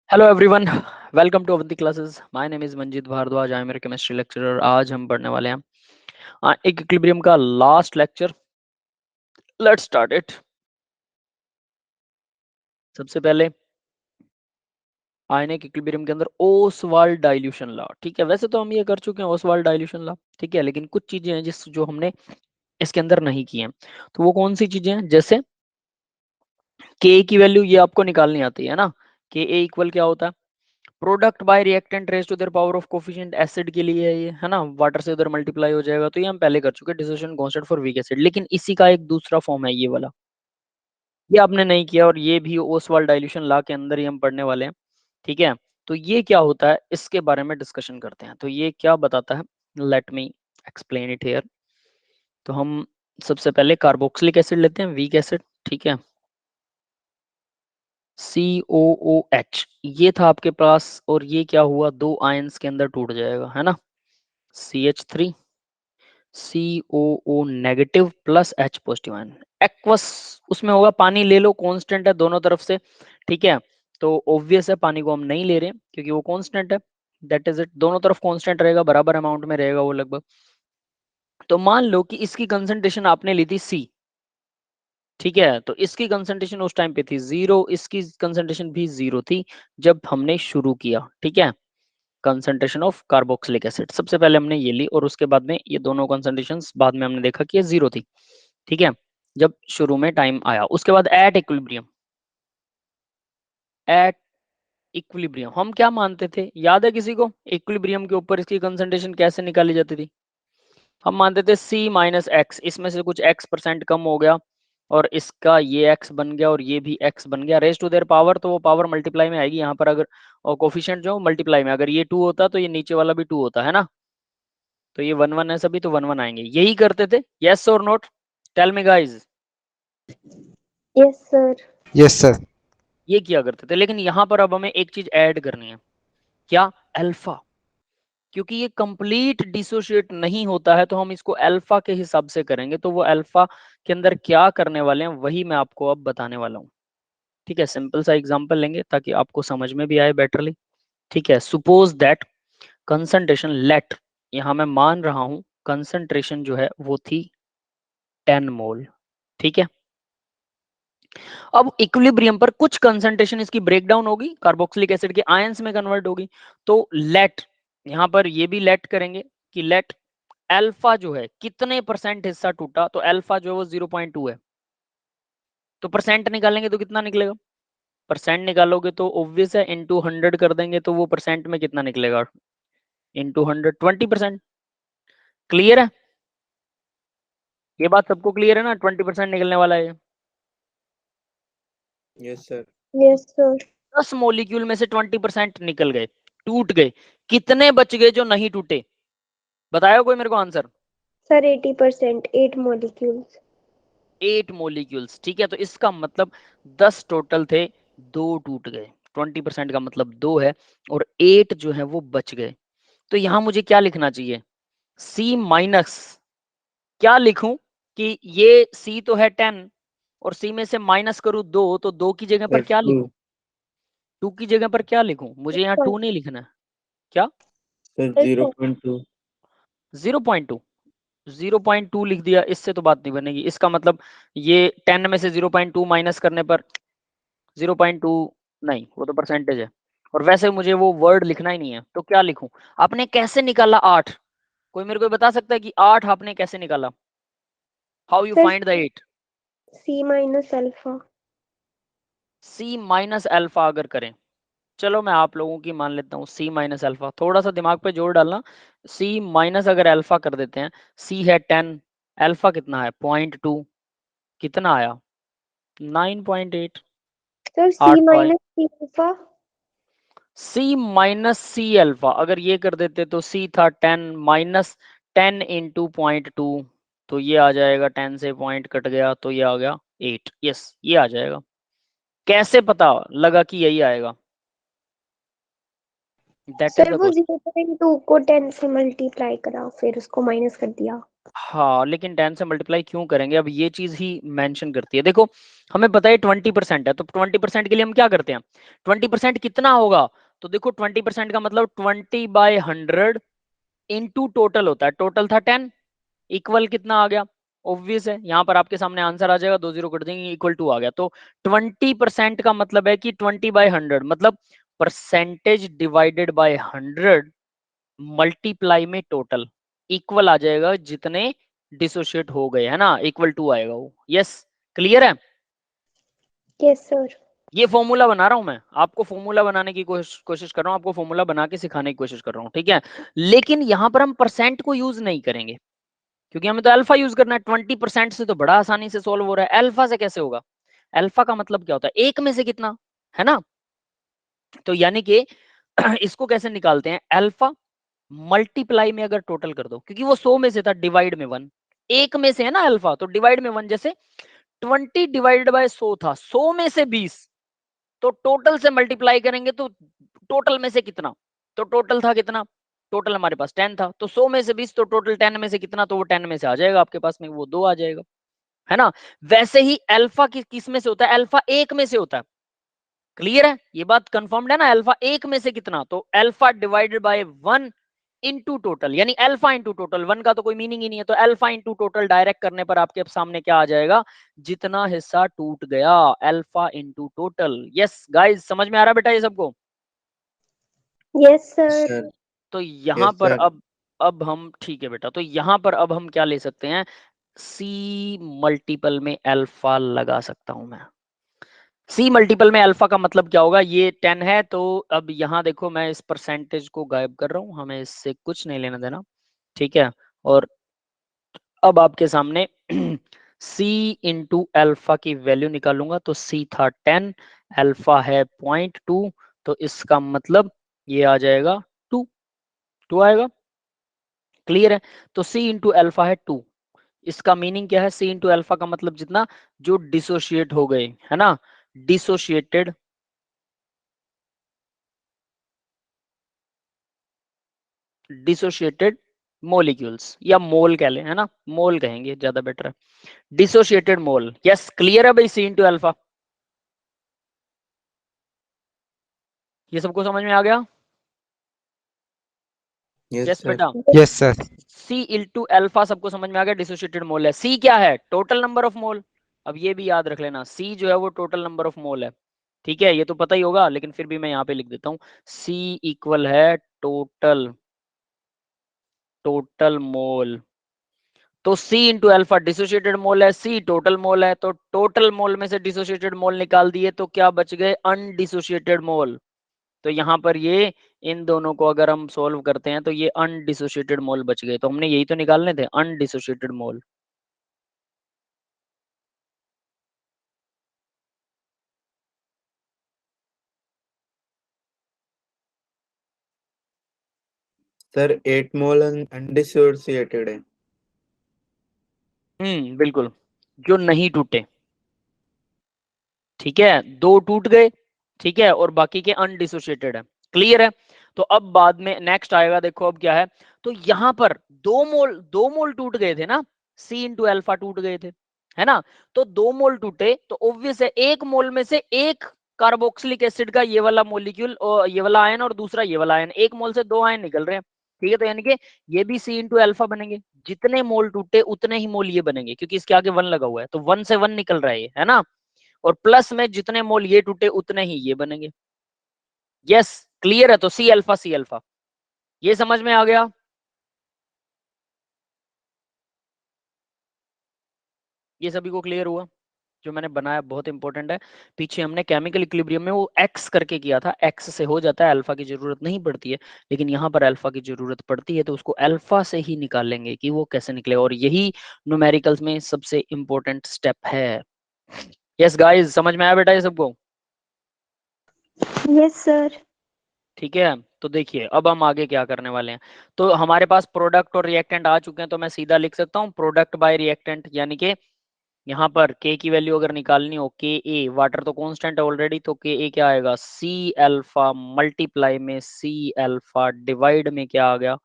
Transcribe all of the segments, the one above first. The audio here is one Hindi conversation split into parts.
Hello everyone, welcome to Avanti classes. My name is Manjeet Bhardwaj, I am your chemistry lecturer. आज हम पढ़ने वाले हैं इक्विलिब्रियम का last lecture. Let's start it. सबसे पहले आयनिक इक्विलिब्रियम के अंदर ओसवाल्ड डाइल्यूशन लॉ। ठीक है, वैसे तो हम ये कर चुके हैं ओसवाल्ड डाइल्यूशन लॉ। ठीक है, लेकिन कुछ चीजें हैं जिस जो हमने इसके अंदर नहीं की हैं। तो वो कौन सी चीजें हैं? जैसे के की वैल्यू ये आपको निकालनी आती है ना। के ए इक्वल क्या होता है? Product by reactant raise to their power of coefficient. Acid के लिए है ये, है ना, वाटर से उधर मल्टीप्लाई हो जाएगा। तो ये हम पहले कर चुके हैं, dissociation constant for weak acid. लेकिन इसी का एक दूसरा फॉर्म है ये वाला, ये आपने नहीं किया, और ये भी ओसवाल्ड डाइल्यूशन लॉ के अंदर ही हम पढ़ने वाले हैं। ठीक है, तो ये क्या होता है इसके बारे में डिस्कशन करते हैं। तो ये क्या बताता है, let me explain it here. तो हम सबसे पहले कार्बोक्सिलिक एसिड लेते हैं, वीक एसिड। ठीक है, COOH ये था आपके पास, और ये क्या हुआ, दो आयंस के अंदर टूट जाएगा, है ना। CH3 COO negative plus H positive ion. Aqueous उसमें होगा, पानी ले लो, कांस्टेंट है दोनों तरफ से। ठीक है, तो ऑब्वियस है पानी को हम नहीं ले रहे हैं क्योंकि वो कांस्टेंट है। दैट इज इट, दोनों तरफ कांस्टेंट रहेगा, बराबर अमाउंट में रहेगा वो लगभग। तो मान लो कि इसकी कंसंट्रेशन आपने ली थी C। ठीक है, तो इसकी कंसंट्रेशन उस टाइम पे थी 0, इसकी कंसंट्रेशन भी 0 थी जब हमने शुरू किया। ठीक है, कंसंट्रेशन ऑफ कार्बोक्सिलिक एसिड सबसे पहले हमने ये ली, और उसके बाद में ये दोनों कंसंट्रेशंस बाद में हमने देखा कि ये 0 थी। ठीक है, जब शुरू में टाइम आया। उसके बाद एट इक्विलिब्रियम, एट इक्विलिब्रियम हम क्या मानते थे, याद है किसी को? इक्विलिब्रियम के ऊपर इसकी कंसंट्रेशन कैसे निकाली जाती थी? हम मानते थे C माइनस एक्स, इसमें से कुछ x% कम हो गया, और इसका ये x बन गया, और ये भी x बन गया, रेज टू देयर पावर। तो वो पावर मल्टीप्लाई में आएगी यहाँ पर, अगर और कोफिशिएंट जो मल्टीप्लाई में, अगर ये 2 होता तो ये नीचे वाला भी 2 होता, है ना। तो ये 1 1 है सभी, तो 1 1 आएंगे। यही करते थे, यस और not? Tell me guys. Yes sir. Yes sir. ये किया करते थे, लेकिन यहाँ पर अब हमें एक चीज ऐड करनी है। क्या? अल्फा। क्योंकि ये कंप्लीट डिसोशिएट नहीं होता है, तो हम इसको अल्फा के हिसाब से करेंगे। तो वो अल्फा के अंदर क्या करने वाले हैं वही मैं आपको अब बताने वाला हूँ। ठीक है, सिंपल सा एग्जांपल लेंगे ताकि आपको समझ में भी आए बेटरली। ठीक है, सुपोज दैट कंसंट्रेशन लेट, यहाँ मैं मान रहा हूं कंसंट्रेशन जो है वो थी 10 मोल। ठीक है, अब इक्विलिब्रियम पर कुछ कंसंट्रेशन इसकी ब्रेक डाउन होगी, कार्बोक्सिलिक एसिड के आयंस में कन्वर्ट होगी। तो लेट, यहां पर ये भी लेट करेंगे कि लेट अल्फा जो है कितने परसेंट हिस्सा टूटा। तो अल्फा जो है वो 0.2 है। तो परसेंट निकालेंगे तो कितना निकलेगा? परसेंट निकालोगे तो ऑब्वियस है, इनटू 100 कर देंगे तो वो परसेंट में कितना निकलेगा? इनटू 100, 20%। क्लियर है? ये बात सबको क्लियर है ना, 20% निकलने वाला है। Yes sir. Yes sir. 10 molecule में से 20% निकल गए, टूट गए। कितने बच गए जो नहीं टूटे? बताया कोई मेरे को आंसर? Sir 80%, 8 molecules. 8 मोलिक्यूल्स। ठीक है, तो इसका मतलब 10 टोटल थे, 2 टूट गए। 20% का मतलब 2 है, और 8 जो है वो बच गए। तो यहां मुझे क्या लिखना चाहिए? C माइनस, क्या लिखूं कि ये C तो है 10, और C में से माइनस करूं 2, तो 2 की जगह पर सर क्या टू। लिखूं? 2 की जगह पर क्या लिखूं? मुझे यहाँ 2 नहीं लिखना है। क्या? सर 0.2। 0.2? 0.2 लिख दिया, इससे तो बात नहीं बनेगी। इसका मतलब ये 10 में से 0.2 माइनस करने पर 0.2, नहीं वो तो परसेंटेज है, और वैसे मुझे वो वर्ड लिखना ही नहीं है। तो क्या लिखूं? आपने कैसे निकाला 8? कोई मेरे को बता सकता है कि 8 आपने कैसे निकाला? How you sir find the 8? C minus alpha. C minus alpha अगर करें, चलो मैं आप लोगों की मान लेता हूँ C माइनस अल्फा, थोड़ा सा दिमाग पे जोर डालना। C माइनस अगर अल्फा कर देते हैं, C है 10, अल्फा कितना है 0.2, कितना आया? 9.8। सर C 8 तो आए। Minus C alpha. C minus C alpha अगर ये कर देते तो C था 10 माइनस 10 इंटू 0.2, तो ये आ जाएगा, 10 से पॉइंट कट गया तो ये आ गया 8। यस, ये आ जाएगा। कैसे पता लगा कि यही आएगा? दैट इज सर द वो क्वेश्चन। 0.2 को 10 से मल्टीप्लाई करा, फिर उसको माइनस कर दिया। हाँ, लेकिन 10 से मल्टीप्लाई क्यों करेंगे, अब ये चीज ही मेंशन करती है। देखो हमें पता है 20% है, तो 20% के लिए हम क्या करते हैं, 20% कितना होगा, तो देखो 20% का मतलब 20/100 इंटू टोटल होता है, टोटल था 10, इक्वल कितना आ गया, ऑब्वियस है, यहाँ पर आपके सामने आंसर आ जाएगा, 2 0 कट देंगे, इक्वल 2 आ गया। तो 20% का मतलब है कि 20/100 मतलब परसेंटेज डिवाइडेड बाय 100 मल्टीप्लाई में टोटल, इक्वल आ जाएगा जितने डिसोशिएट हो गए, है ना, इक्वल 2 आएगा वो। यस, क्लियर है। Yes sir. ये फॉर्मूला बना रहा हूं मैं, आपको फॉर्मूला बनाने की कोशिश कर रहा हूं, आपको फॉर्मूला बना के सिखाने की कोशिश कर रहा हूं, ठीक है। लेकिन यहां पर हम परसेंट को यूज नहीं करेंगे, क्योंकि हमें तो अल्फा यूज करना है। 20% से तो बड़ा आसानी से सोल्व हो रहा है, अल्फा से कैसे होगा, अल्फा का मतलब क्या होता है, एक में से कितना, है ना। तो यानी कि इसको कैसे निकालते हैं, अल्फा मल्टीप्लाई में अगर टोटल कर दो, क्योंकि वो 100 में से था, डिवाइड में 1, एक में से है ना अल्फा, तो डिवाइड में 1, जैसे 20 डिवाइडेड बाय 100 था, 100 में से 20, तो टोटल से मल्टीप्लाई करेंगे तो टोटल में से कितना, तो टोटल था कितना, टोटल हमारे पास 10 था, तो 100 में से 20, तो टोटल 10 में से कितना, तो वो 10 में से आ जाएगा आपके पास में, वो 2 आ जाएगा, है ना। वैसे ही अल्फा किस में से होता है, अल्फा एक में से होता है, क्लियर है, ये बात कंफर्म्ड है ना, अल्फा एक में से कितना, तो alpha divided by 1 into total, यानी अल्फा इंटू टोटल, 1 का तो कोई मीनिंग ही नहीं है, तो अल्फा इंटू टोटल डायरेक्ट करने पर आपके सामने क्या आ जाएगा, जितना हिस्सा टूट गया, alpha into total. Yes guys, समझ में आ रहा है बेटा ये सबको। Yes sir. सर तो यहां यस पर सर अब हम, ठीक है बेटा, तो यहां पर अब हम क्या ले सकते हैं, सी मल्टीपल में अल्फा लगा सकता हूं मैं। सी मल्टीपल में अल्फा का मतलब क्या होगा, ये 10 है, तो अब यहां देखो मैं इस परसेंटेज को गायब कर रहा हूं, हमें इससे कुछ नहीं लेना देना, ठीक है। और अब आपके सामने c इंटू अल्फा की वैल्यू निकालूंगा, तो c था 10, अल्फा है 0.2, तो इसका मतलब ये आ जाएगा 2, 2 आएगा, क्लियर है। तो c इंटू अल्फा है 2, इसका मीनिंग क्या है, c इंटू अल्फा का मतलब जितना जो डिसोशिएट हो गए, है ना, डिसोशिएटेड डिसोशिएटेड मोलिक्यूल्स, या मोल कह लें, है ना, मोल कहेंगे ज्यादा बेटर है, डिसोशिएटेड मोल। यस, क्लियर है भाई, सी इंटू अल्फा, ये सबको समझ में आ गया। यस यस सर बेटा, यस सर। सी इंटू अल्फा सबको समझ में आ गया, डिसोशिएटेड मोल है। सी क्या है, टोटल नंबर ऑफ मोल, अब ये भी याद रख लेना, सी जो है वो टोटल नंबर ऑफ मोल है, ठीक है, ये तो पता ही होगा, लेकिन फिर भी मैं यहाँ पे लिख देता हूँ, सी इक्वल है टोटल, टोटल मोल। तो C इंटू अल्फा डिसोशिएटेड मोल है, C टोटल मोल है, तो टोटल मोल में से डिसोशिएटेड मोल निकाल दिए, तो क्या बच गए, अनडिसोशिएटेड मोल। तो यहाँ पर ये इन दोनों को अगर हम सोल्व करते हैं तो ये अनडिसोशिएटेड मोल बच गए, तो हमने यही तो निकालने थे, अनडिसोशिएटेड मोल। सर 8 मोल अनडिसोसिएटेड है। बिल्कुल, जो नहीं टूटे, ठीक है, 2 टूट गए, ठीक है, और बाकी के अनडिसोशिएटेड है, क्लियर है। तो अब बाद में नेक्स्ट आएगा, देखो अब क्या है, तो यहां पर 2 मोल टूट गए थे ना, सी इंटू अल्फा टूट गए थे, है ना, तो 2 मोल टूटे, तो ऑब्वियस है एक मोल में से एक कार्बोक्सिलिक एसिड का ये वाला मोलिक्यूल और ये वाला आयन और दूसरा ये वाला आयन, एक मोल से 2 आयन निकल रहे हैं, ठीक है, तो यानी कि ये भी सी इंटू अल्फा बनेंगे, जितने मोल टूटे उतने ही मोल ये बनेंगे, क्योंकि इसके आगे 1 लगा हुआ है, तो 1 से 1 निकल रहा है ये, है ना, और प्लस में जितने मोल ये टूटे उतने ही ये बनेंगे। यस, क्लियर है, तो सी अल्फा, ये समझ में आ गया। ये सभी को क्लियर हुआ, जो मैंने बनाया बहुत इंपॉर्टेंट है, पीछे हमने केमिकल इक्विलिब्रियम में वो एक्स करके किया था, एक्स से हो जाता है, अल्फा की जरूरत नहीं पड़ती है, लेकिन यहाँ पर अल्फा की जरूरत पड़ती है, तो उसको अल्फा से ही निकालेंगे कि वो कैसे निकले, और यही न्यूमेरिकल्स में सबसे इंपॉर्टेंट स्टेप है। यस गाइस, समझ में आया बेटा ये सबको, यस सर। ठीक है। तो देखिए अब हम आगे क्या करने वाले हैं, तो हमारे पास प्रोडक्ट और रिएक्टेंट आ चुके हैं, तो मैं सीधा लिख सकता हूँ प्रोडक्ट बाय रिएक्टेंट, यानी कि यहाँ पर के की वैल्यू अगर निकालनी हो, के ए, वाटर तो कांस्टेंट है ऑलरेडी, तो के ए क्या आएगा, सी अल्फा मल्टीप्लाई में सी अल्फा डिवाइड में क्या आ गया,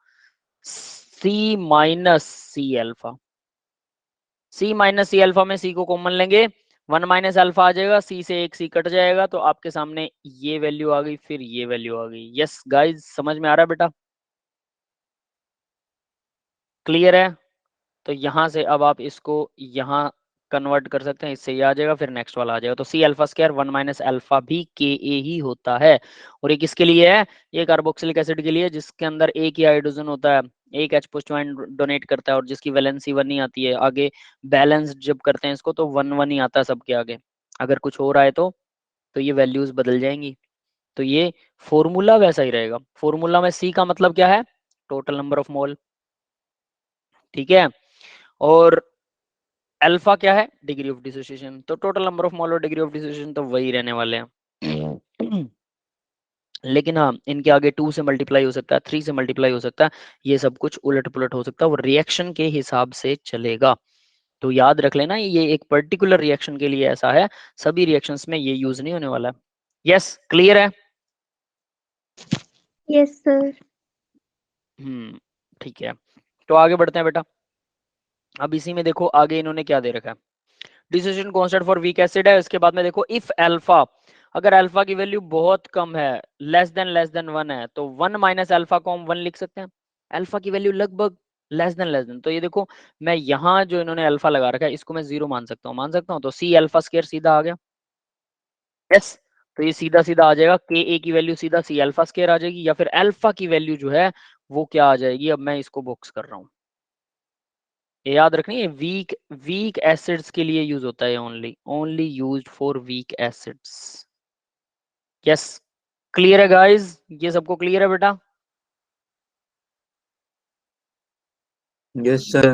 C minus C alpha. C minus C alpha में C को कॉमन लेंगे, 1 माइनस अल्फा आ जाएगा, C से एक C कट जाएगा, तो आपके सामने ये वैल्यू आ गई, फिर ये वैल्यू आ गई। यस गाइज, समझ में आ रहा है बेटा? क्लियर है? तो यहां से अब आप इसको यहां कन्वर्ट कर सकते हैं, इससे ये आ जाएगा, फिर नेक्स्ट वाला आ जाएगा। तो C alpha square 1 minus alpha भी के ए ही होता है। और ये किसके लिए है? ये कार्बोक्सिलिक एसिड के लिए, जिसके अंदर एक ही हाइड्रोजन होता है, एक H पॉजिटिव आयन डोनेट करता है, और जिसकी वैलेंसी 1 ही आती है। आगे बैलेंस जब करते हैं इसको तो 1 1 ही आता है सबके आगे। अगर कुछ हो रहा है तो ये वैल्यूज बदल जाएंगी। तो ये फॉर्मूला वैसा ही रहेगा। फॉर्मूला में सी का मतलब क्या है? टोटल नंबर ऑफ मोल। ठीक है। और अल्फा क्या है? Degree of dissociation. तो टोटल नंबर ऑफ मोल और डिग्री ऑफ डिसोसिएशन तो वही रहने वाले हैं। लेकिन हाँ, इनके आगे 2 से मल्टीप्लाई हो सकता है, 3 से मल्टीप्लाई हो सकता है, ये सब कुछ उलट पुलट हो सकता है, वो रिएक्शन के हिसाब से चलेगा। तो याद रख लेना, ये एक पर्टिकुलर रिएक्शन के लिए ऐसा है, सभी रिएक्शंस में ये यूज नहीं होने वाला। यस, क्लियर है? Yes, sir. ठीक है। तो आगे बढ़ते हैं बेटा। अब इसी में देखो आगे इन्होंने क्या दे रखा है। Dissociation constant for weak acid है। इसके बाद में देखो इफ अल्फा, अगर अल्फा की वैल्यू बहुत कम है, लेस देन 1 है, तो 1 माइनस अल्फा को हम 1 लिख सकते हैं। अल्फा की वैल्यू लगभग लेस देन, तो ये देखो मैं यहाँ जो इन्होंने अल्फा लगा रखा है इसको मैं 0 मान सकता हूँ, तो सी अल्फा स्क्वायर सीधा आ गया। यस, तो ये सीधा सीधा आ जाएगा, के ए की वैल्यू सीधा सी अल्फा स्क्वायर आ जाएगी, या फिर अल्फा की वैल्यू जो है वो क्या आ जाएगी। अब मैं इसको बॉक्स कर रहा हूँ, ये याद रखनी है, वीक वीक एसिड्स के लिए यूज होता है, only only used for weak acids. Yes, clear है गाइस? ये सबको क्लियर है बेटा? Yes sir.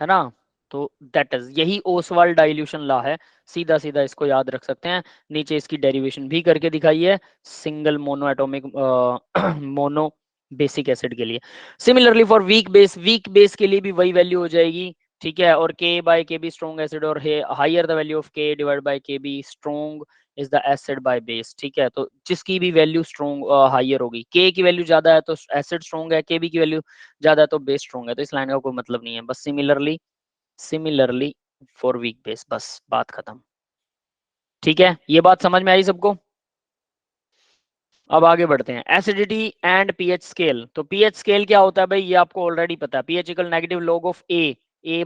है ना? तो दैट इज, यही ओसवाल्ड डाइल्यूशन लॉ है, सीधा सीधा इसको याद रख सकते हैं। नीचे इसकी डेरिवेशन भी करके दिखाई है, single mono atomic mono basic acid के लिए। सिमिलरली फॉर वीक बेस के लिए भी वही वैल्यू हो जाएगी। ठीक है। और के बाय के बी स्ट्रॉन्ग एसिड, और हायर द वैल्यू ऑफ के डिवाइड बाय के be strong is the acid by base. ठीक है। तो जिसकी भी वैल्यू स्ट्रॉन्ग हायर होगी, के की वैल्यू ज्यादा है तो एसिड स्ट्रॉन्ग है, के बी की वैल्यू ज्यादा है तो बेस स्ट्रॉन्ग है। तो इस लाइन का कोई मतलब नहीं है, बस सिमिलरली फॉर वीक बेस, बस बात खत्म। ठीक है, ये बात समझ में आई सबको? अब आगे बढ़ते हैं, एसिडिटी एंड पीएच स्केल। तो पीएच स्केल क्या होता है भाई, ये आपको ऑलरेडी पता है, pH equal negative log of a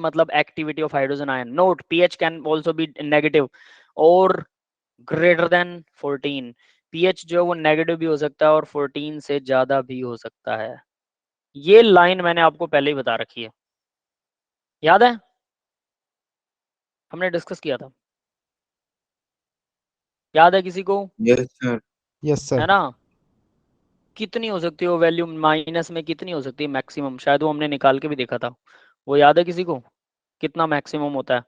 मतलब activity of hydrogen ion. Note, pH can also be negative और ग्रेटर देन 14। पीएच जो है वो नेगेटिव भी हो सकता है और 14 से ज्यादा भी हो सकता है। ये लाइन मैंने आपको पहले ही बता रखी है, याद है? हमने डिस्कस किया था, याद है किसी को? Yes sir. यस है सर। ना? कितनी हो सकती है वो वैल्यू, माइनस में कितनी हो सकती है मैक्सिमम? शायद वो हमने निकाल के भी देखा था, वो याद है किसी को? कितना मैक्सिमम होता है,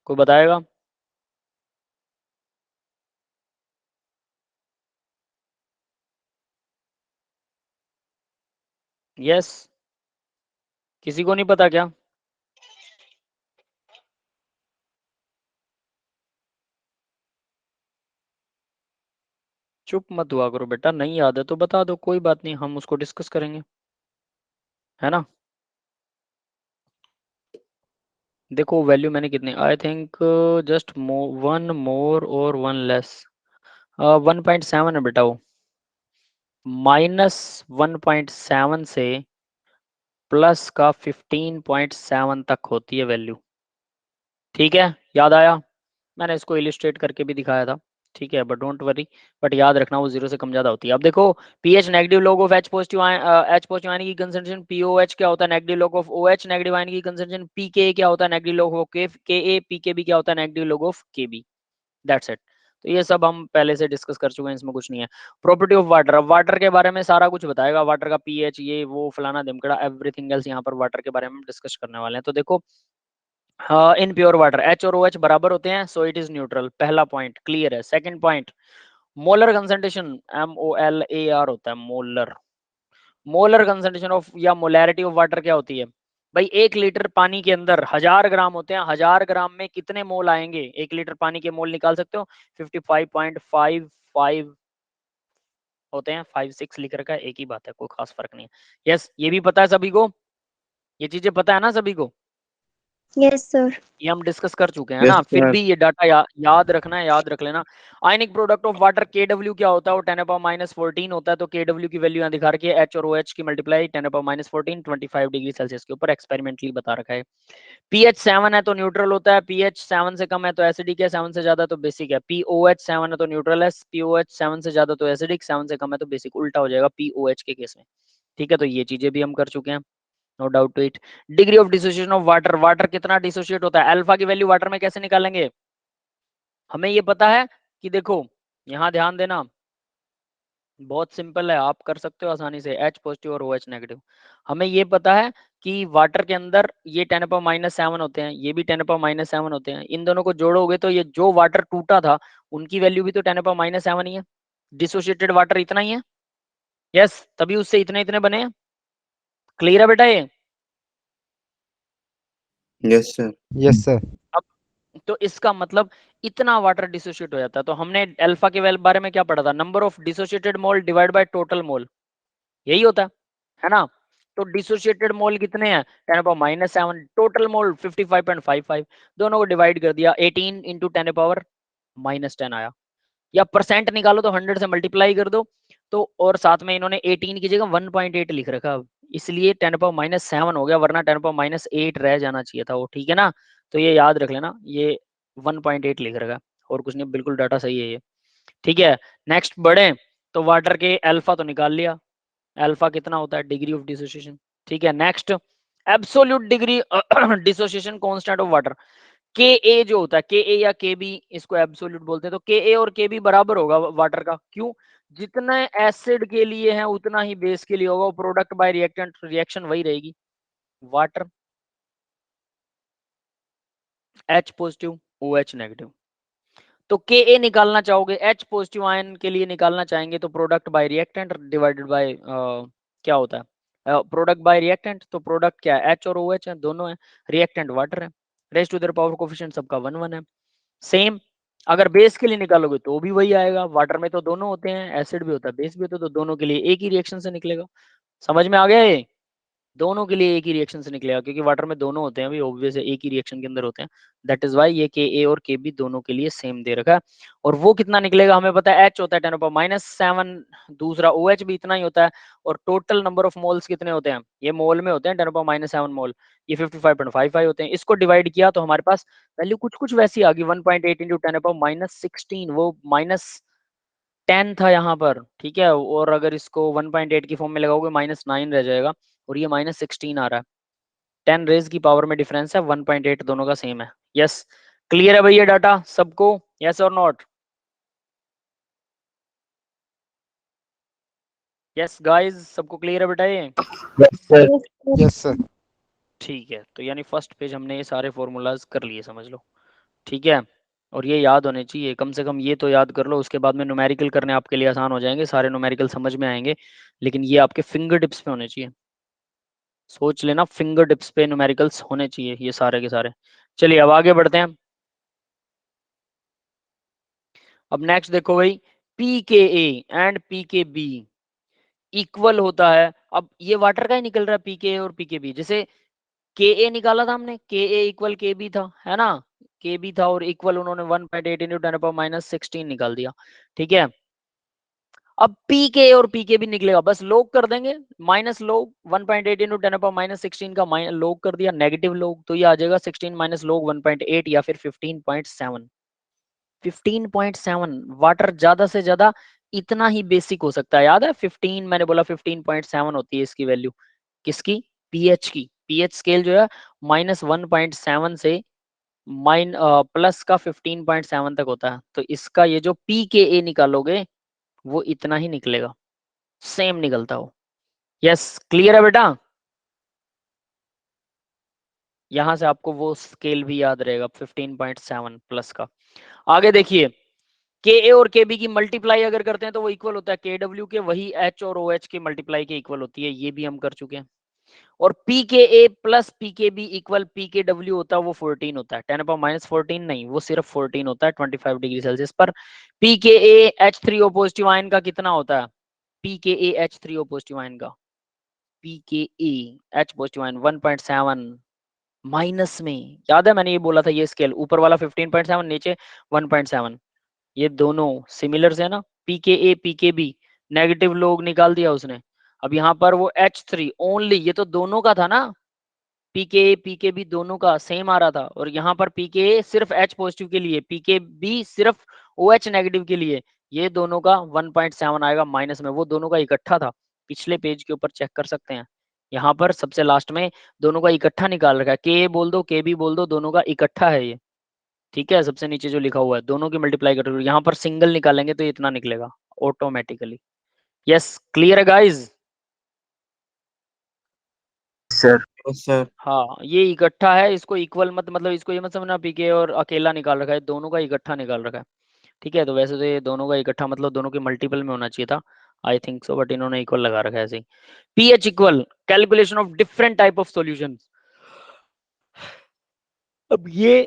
कोई बताएगा? यस, किसी को नहीं पता क्या? चुप मत हुआ करो बेटा, नहीं याद है तो बता दो, कोई बात नहीं, हम उसको डिस्कस करेंगे, है ना? देखो वैल्यू मैंने कितनी, आई थिंक जस्ट 1 मोर और 1 लेस, 1.7 है बेटा वो। -1.7 से प्लस का 15.7 तक होती है वैल्यू। ठीक है, याद आया? मैंने इसको इलिस्ट्रेट करके भी दिखाया था। ठीक है, बट डोंट वरी, बट याद रखना वो 0 से कम ज्यादा होती है। अब देखो, pH negative log of H positive ion की कंसंट्रेशन, पीओएच क्या होता है? Negative log of O H negative ion की कंसंट्रेशन, पीके क्या होता है? नेगेटिव लॉग ऑफ के पीकेबी क्या होता है? Negative log of KB. That's it. तो ये सब हम पहले से डिस्कस कर चुके हैं, इसमें कुछ नहीं है। प्रॉपर्टी ऑफ वाटर, अब वाटर के बारे में सारा कुछ बताएगा, वाटर का पीएच, ये वो फलाना ढिमकड़ा, एवरीथिंग एल्स यहाँ पर वाटर के बारे में डिस्कस करने वाले हैं। तो देखो, इन प्योर वाटर एच और ओ एच बराबर होते हैं, सो इट इज न्यूट्रल। पहला पॉइंट क्लियर है। Second point, molar concentration, MOLAR होता है मोलर। मोलर कंसंट्रेशन ऑफ या मोलैरिटी ऑफ वाटर क्या होती है भाई? 1 लीटर पानी के अंदर 1000 ग्राम होते हैं, 1000 ग्राम में कितने मोल आएंगे? 1 लीटर पानी के मोल निकाल सकते हो, 55.55 होते हैं। 5 6 लिख रखा है, एक ही बात है, कोई खास फर्क नहीं है। यस, ये भी पता है सभी को? ये चीजें पता है ना सभी को? Yes, sir. ये हम डिस्कस कर चुके हैं Yes, ना, फिर sir. भी ये डाटा याद रखना है, याद रख लेना। Ionic product of water KW क्या होता है? वो 10⁻⁻14 होता है। तो KW की वैल्यू यहाँ दिखा रखी है, H और OH की मल्टीप्लाई 10⁻⁻14 25 डिग्री सेल्सियस के ऊपर एक्सपेरिमेंटली बता रखा है। pH 7 है तो न्यूट्रल होता है, pH 7 से कम है तो एसिडिक है, 7 से ज्यादा तो बेसिक है। POH 7 है तो न्यूट्रल है, POH 7 से ज्यादा तो एसिडिक, 7 से कम है तो बेसिक, उल्टा हो जाएगा POH के केस में। ठीक है, तो ये चीजें भी हम कर चुके हैं, no doubt to it. Degree of dissociation of water, water कितना डिसोसिएट होता है? अल्फा की वैल्यू वाटर में कैसे निकालेंगे? हमें ये पता है कि देखो यहाँ ध्यान देना, बहुत सिंपल है, आप कर सकते हो आसानी से, H पॉजिटिव और OH नेगेटिव। हमें ये पता है कि वाटर के अंदर ये 10⁻⁻7 होते हैं, ये भी 10⁻⁻7 होते हैं। इन दोनों को जोड़ोगे तो ये जो वाटर टूटा था उनकी वैल्यू भी तो 10⁻⁻7 ही है। डिसोसिएटेड वाटर इतना ही है, यस, तभी उससे इतने इतने बने हैं। क्लियर है बेटा ये? Yes, sir. Yes sir. अब तो इसका मतलब इतना वाटर डिसोशिएट हो जाता है। तो हमने अल्फा के बारे में क्या पढ़ा था? Number of dissociated mole divide by total mole, यही होता है ना? तो डिसोशिएटेड मोल कितने हैं? 10⁻⁻7, टोटल मोल 55.55, दोनों को डिवाइड कर दिया, 18 इंटू 10⁻⁻10 आया। या परसेंट निकालो तो 100 से मल्टीप्लाई कर दो, तो और साथ में इन्होंने 18 की जगह 1.8 लिख रखा, इसलिए 10⁻⁻7 हो गया, वरना 10⁻⁻8 रह जाना चाहिए था वो। ठीक है ना? तो ये याद रख लेना, ये 1.8 लिख रखा, और कुछ नहीं, बिल्कुल डाटा सही है ये। ठीक है, नेक्स्ट बढ़े, तो वाटर के अल्फा तो निकाल लिया, अल्फा कितना होता है? Degree of dissociation. ठीक है, next absolute degree dissociation constant of water, के ए जो होता है, के ए या के बी, इसको एब्सोल्यूट बोलते हैं। तो के ए और के बी बराबर होगा वाटर का, क्यों? जितना एसिड के लिए है उतना ही बेस के लिए होगा, वो प्रोडक्ट बाय रिएक्टेंट, रिएक्शन वही रहेगी, water H positive OH negative. तो के ए निकालना चाहोगे, H पॉजिटिव आयन के लिए निकालना चाहेंगे, तो product by reactant divided by क्या होता है? प्रोडक्ट बाय रिएक्टेंट, तो प्रोडक्ट क्या है? H और OH है, दोनों है, रिएक्टेंट वाटर है, rest to their power coefficient सबका 1 1 है। सेम अगर बेस के लिए निकालोगे तो भी वही आएगा, वाटर में तो दोनों होते हैं, एसिड भी होता है, बेस भी होता है, तो दोनों के लिए एक ही रिएक्शन से निकलेगा। समझ में आ गया ये? दोनों के लिए एक ही रिएक्शन से निकलेगा, क्योंकि वाटर में दोनों होते हैं, भी ऑब्वियस है, एक ही रिएक्शन के अंदर होते हैं। दैट इज वाई ये के ए और के बी दोनों के लिए सेम दे रखा है। और वो कितना निकलेगा हमें पता है, H होता है 10⁻⁻7, दूसरा OH भी इतना ही होता है, और टोटल नंबर ऑफ मोल्स कितने होते हैं? ये मोल में होते हैं 10⁻⁻7 मोल, ये 55.55 होते हैं। इसको डिवाइड किया तो हमारे पास वैल्यू कुछ कुछ वैसी आ गई, 1.8 इंटू 10⁻⁻16, वो -10 था यहाँ पर। ठीक है, और अगर इसको 1.8 की फॉर्म में लगाओगे -9 रह जाएगा, और ये -16 आ रहा है। 10 रेज की पावर में डिफरेंस है, 1.8 दोनों का सेम है। यस, क्लियर है भैया डाटा सबको? यस और नॉट? यस गाइस, सबको क्लियर है बेटा ये? Yes sir. Yes, sir. Yes sir. ठीक है, तो यानी फर्स्ट पेज हमने ये सारे फॉर्मूलाज कर लिए, समझ लो। ठीक है, और ये याद होने चाहिए, कम से कम ये तो याद कर लो, उसके बाद में न्यूमेरिकल करने आपके लिए आसान हो जाएंगे, सारे न्यूमेरिकल समझ में आएंगे, लेकिन ये आपके फिंगर टिप्स पे होने चाहिए। सोच लेना, फिंगर टिप्स पे न्यूमेरिकल्स होने चाहिए ये सारे के सारे। चलिए अब आगे बढ़ते हैं। अब नेक्स्ट देखो भाई, पीकेए एंड पीकेबी इक्वल होता है। अब ये वाटर का ही निकल रहा है, पीके और पीकेबी। जैसे के ए निकाला था हमने, के ए इक्वल के बी था, है ना? के बी था और इक्वल उन्होंने 1.8 इंटू 10⁻⁻16 निकाल दिया। ठीक है, अब पी के और पी के भी निकलेगा, बस लॉग कर देंगे, माइनस लॉग 1.8 इंटू 10⁻⁻16 का लॉग कर दिया, नेगेटिव लॉग, तो ये आ जाएगा 16 माइनस लॉग 1.8 या फिर 15.7। 15.7 वाटर ज्यादा से ज्यादा इतना ही बेसिक हो सकता है, याद है 15, मैंने बोला 15.7 होती है इसकी वैल्यू, किसकी? पीएच की। पीएच स्केल जो है -1.7 से प्लस का 15.7 तक होता है। तो इसका ये जो पी के ए निकालोगे वो इतना ही निकलेगा, सेम निकलता हो। यस, क्लियर है बेटा? यहां से आपको वो स्केल भी याद रहेगा 15.7 प्लस का। आगे देखिए, के ए और के बी की मल्टीप्लाई अगर करते हैं तो वो इक्वल होता है के डब्ल्यू के, वही एच और ओ एच की मल्टीप्लाई के इक्वल होती है, ये भी हम कर चुके हैं। और पी के ए प्लस पी के बी इक्वल पी के डब्ल्यू होता है, वो 14 होता है, 10⁻⁻14 नहीं, वो सिर्फ 14 होता है 25 डिग्री सेल्सियस पर। P K H three O positive ion का कितना होता है? P K H three O positive ion का pKa H positive ion 1.7 minus में, याद है मैंने ये बोला था, ये स्केल ऊपर वाला 15.7 नीचे 1.7, ये दोनों सिमिलर है ना, pKa pKb नेगेटिव लोग निकाल दिया उसने। अब यहाँ पर वो H3 ओनली, ये तो दोनों का था ना, pKa pKb दोनों का सेम आ रहा था, और यहाँ पर pKa सिर्फ H पॉजिटिव के लिए, pKb सिर्फ OH नेगेटिव के लिए, ये दोनों का 1.7 आएगा माइनस में, वो दोनों का इकट्ठा था। पिछले पेज के ऊपर चेक कर सकते हैं, यहाँ पर सबसे लास्ट में दोनों का इकट्ठा निकाल रखा है, Ka बोल दो Kb बोल दो, दोनों का इकट्ठा है ये, ठीक है। सबसे नीचे जो लिखा हुआ है दोनों की मल्टीप्लाई कर, यहाँ पर सिंगल निकालेंगे तो इतना निकलेगा ऑटोमेटिकली। यस, क्लियर है गाइज? सर। Yes sir. हाँ, ये इकट्ठा है, इसको इक्वल मत, मतलब इसको ये मत समझना पीके और अकेला निकाल रखा है, दोनों का इकट्ठा निकाल रखा है, ठीक है। तो वैसे तो ये दोनों का इकट्ठा मतलब दोनों के मल्टीपल में होना चाहिए था, आई थिंक सो, बट इन्होंने इक्वल लगा रखा है ऐसे ही। PH equal calculation of different type of solution. अब ये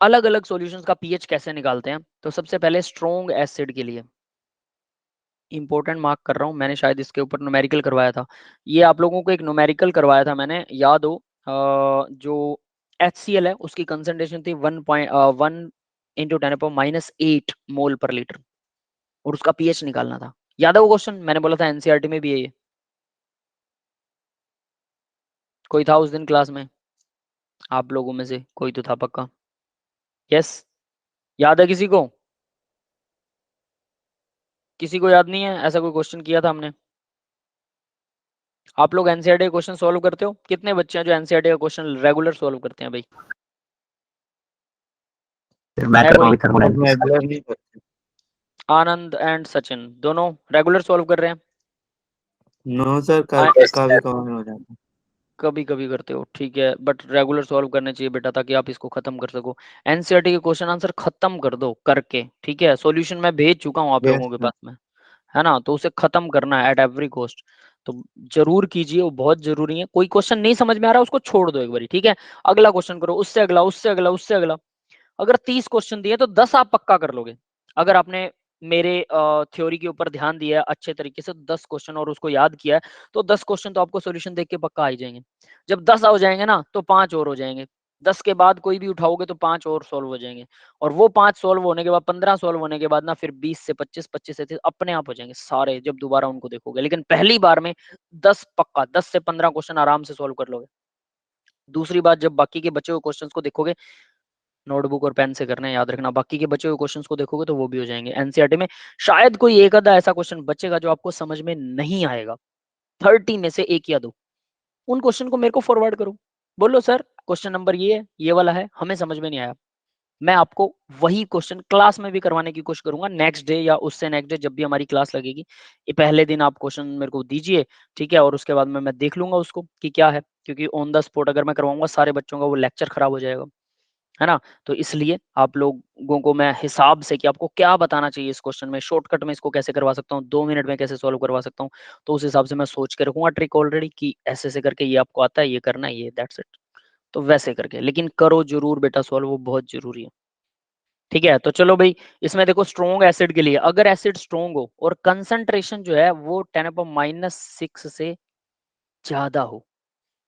अलग अलग सॉल्यूशंस का पीएच कैसे निकालते हैं, तो सबसे पहले स्ट्रॉन्ग एसिड के लिए इंपॉर्टेंट मार्क कर रहा हूँ, मैंने शायद इसके ऊपर न्यूमेरिकल करवाया था, ये आप लोगों को एक न्यूमेरिकल करवाया था मैंने, याद हो, जो HCl है उसकी कंसंट्रेशन थी 1 इंटू 10⁻⁸ मोल पर लीटर, और उसका पीएच निकालना था। याद है वो क्वेश्चन, मैंने बोला था एनसीईआरटी में भी है ये, कोई था उस दिन क्लास में आप लोगों में से, कोई तो था पक्का। यस, याद है किसी को? किसी को याद नहीं है? ऐसा कोई क्वेश्चन किया था हमने? आप लोग एनसीईआरटी क्वेश्चन सॉल्व करते हो? कितने बच्चे हैं जो एनसीईआरटी का क्वेश्चन रेगुलर सॉल्व करते हैं भाई? मैं है कर कोई? रेगुलर नहीं करते। आनंद एंड सचिन दोनों रेगुलर सॉल्व कर रहे हैं? नो सर, आए- कभी कभी हो जाता है। कभी कभी करते हो, ठीक है, बट रेगुलर सॉल्व करने चाहिए बेटा, ताकि आप इसको खत्म कर सको। एनसीईआरटी के क्वेश्चन आंसर खत्म कर दो करके, ठीक है। सॉल्यूशन मैं भेज चुका हूँ आप यस लोगों के सर। पास में, है ना, तो उसे खत्म करना है एट एवरी कॉस्ट, तो जरूर कीजिए, वो बहुत जरूरी है। कोई क्वेश्चन नहीं समझ में आ रहा उसको छोड़ दो एक बारी, ठीक है, अगला क्वेश्चन करो, उससे अगला, उससे अगला, उससे अगला। अगर 30 क्वेश्चन दिए तो 10 आप पक्का कर लोगे, अगर आपने मेरे थ्योरी के ऊपर ध्यान दिया है अच्छे तरीके से, 10 क्वेश्चन और उसको याद किया है, तो 10 क्वेश्चन तो आपको सॉल्यूशन देख के पक्का आ ही जाएंगे। जब 10 हो जाएंगे ना, तो 5 और हो जाएंगे, 10 के बाद कोई भी उठाओगे तो 5 और सॉल्व हो जाएंगे, और वो 5 सॉल्व होने के बाद, 15 सॉल्व होने के बाद ना, फिर 20 से 25, 25 से 30 अपने आप हो जाएंगे सारे, जब दोबारा उनको देखोगे। लेकिन पहली बार में 10 पक्का, 10 से 15 क्वेश्चन आराम से सॉल्व कर लोगे। दूसरी बात, जब बाकी के बचे हुए क्वेश्चंस को देखोगे, नोटबुक और पेन से करना है, याद रखना, बाकी के बचे हुए क्वेश्चंस को देखोगे तो वो भी हो जाएंगे। एनसीईआरटी में शायद कोई एक आधा ऐसा क्वेश्चन बचेगा जो आपको समझ में नहीं आएगा, 30 में से एक या दो, उन क्वेश्चन को मेरे को फॉरवर्ड करो, बोलो सर क्वेश्चन नंबर ये है, ये वाला है, हमें समझ में नहीं आया, मैं आपको वही क्वेश्चन क्लास में भी करवाने की कोशिश करूंगा, नेक्स्ट डे या उससे नेक्स्ट डे जब भी हमारी क्लास लगेगी, ये पहले दिन आप क्वेश्चन मेरे को दीजिए, ठीक है, और उसके बाद में मैं देख लूंगा उसको कि क्या है, क्योंकि ऑन द स्पॉट अगर मैं करवाऊंगा सारे बच्चों का वो लेक्चर खराब हो जाएगा, है ना। तो इसलिए आप लोगों को मैं हिसाब से कि आपको क्या बताना चाहिए इस क्वेश्चन में, शॉर्टकट में इसको कैसे करवा सकता हूँ, 2 मिनट में कैसे सॉल्व करवा सकता हूँ, तो उस हिसाब से मैं सोच के रखूंगा ट्रिक ऑलरेडी कि ऐसे ऐसे करके ये आपको आता है, ये करना है, ये दैट्स इट, तो वैसे करके, लेकिन करो जरूर बेटा सॉल्व, वो बहुत जरूरी है, ठीक है। तो चलो भाई, इसमें देखो स्ट्रॉन्ग एसिड के लिए, अगर एसिड स्ट्रॉन्ग हो और कंसंट्रेशन जो है वो 10⁻⁻6 से ज्यादा हो,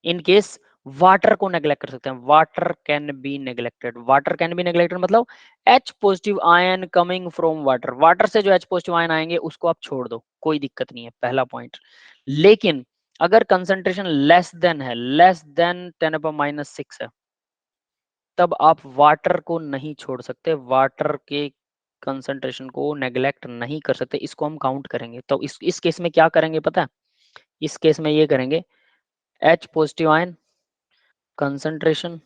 इन केस वाटर को नेग्लेक्ट कर सकते हैं, water can be neglected, water can be neglected मतलब H positive ion coming from water, water से जो H पॉजिटिव आयन आएंगे उसको आप छोड़ दो, कोई दिक्कत नहीं है, पहला पॉइंट। लेकिन अगर कंसंट्रेशन लेस देन है, लेस देन 10⁻⁻6 है, तब आप वाटर को नहीं छोड़ सकते, वाटर के कंसंट्रेशन को नेग्लेक्ट नहीं कर सकते, इसको हम काउंट करेंगे। तो इस केस में क्या करेंगे पता है, इस केस में ये करेंगे, H positive ion concentration,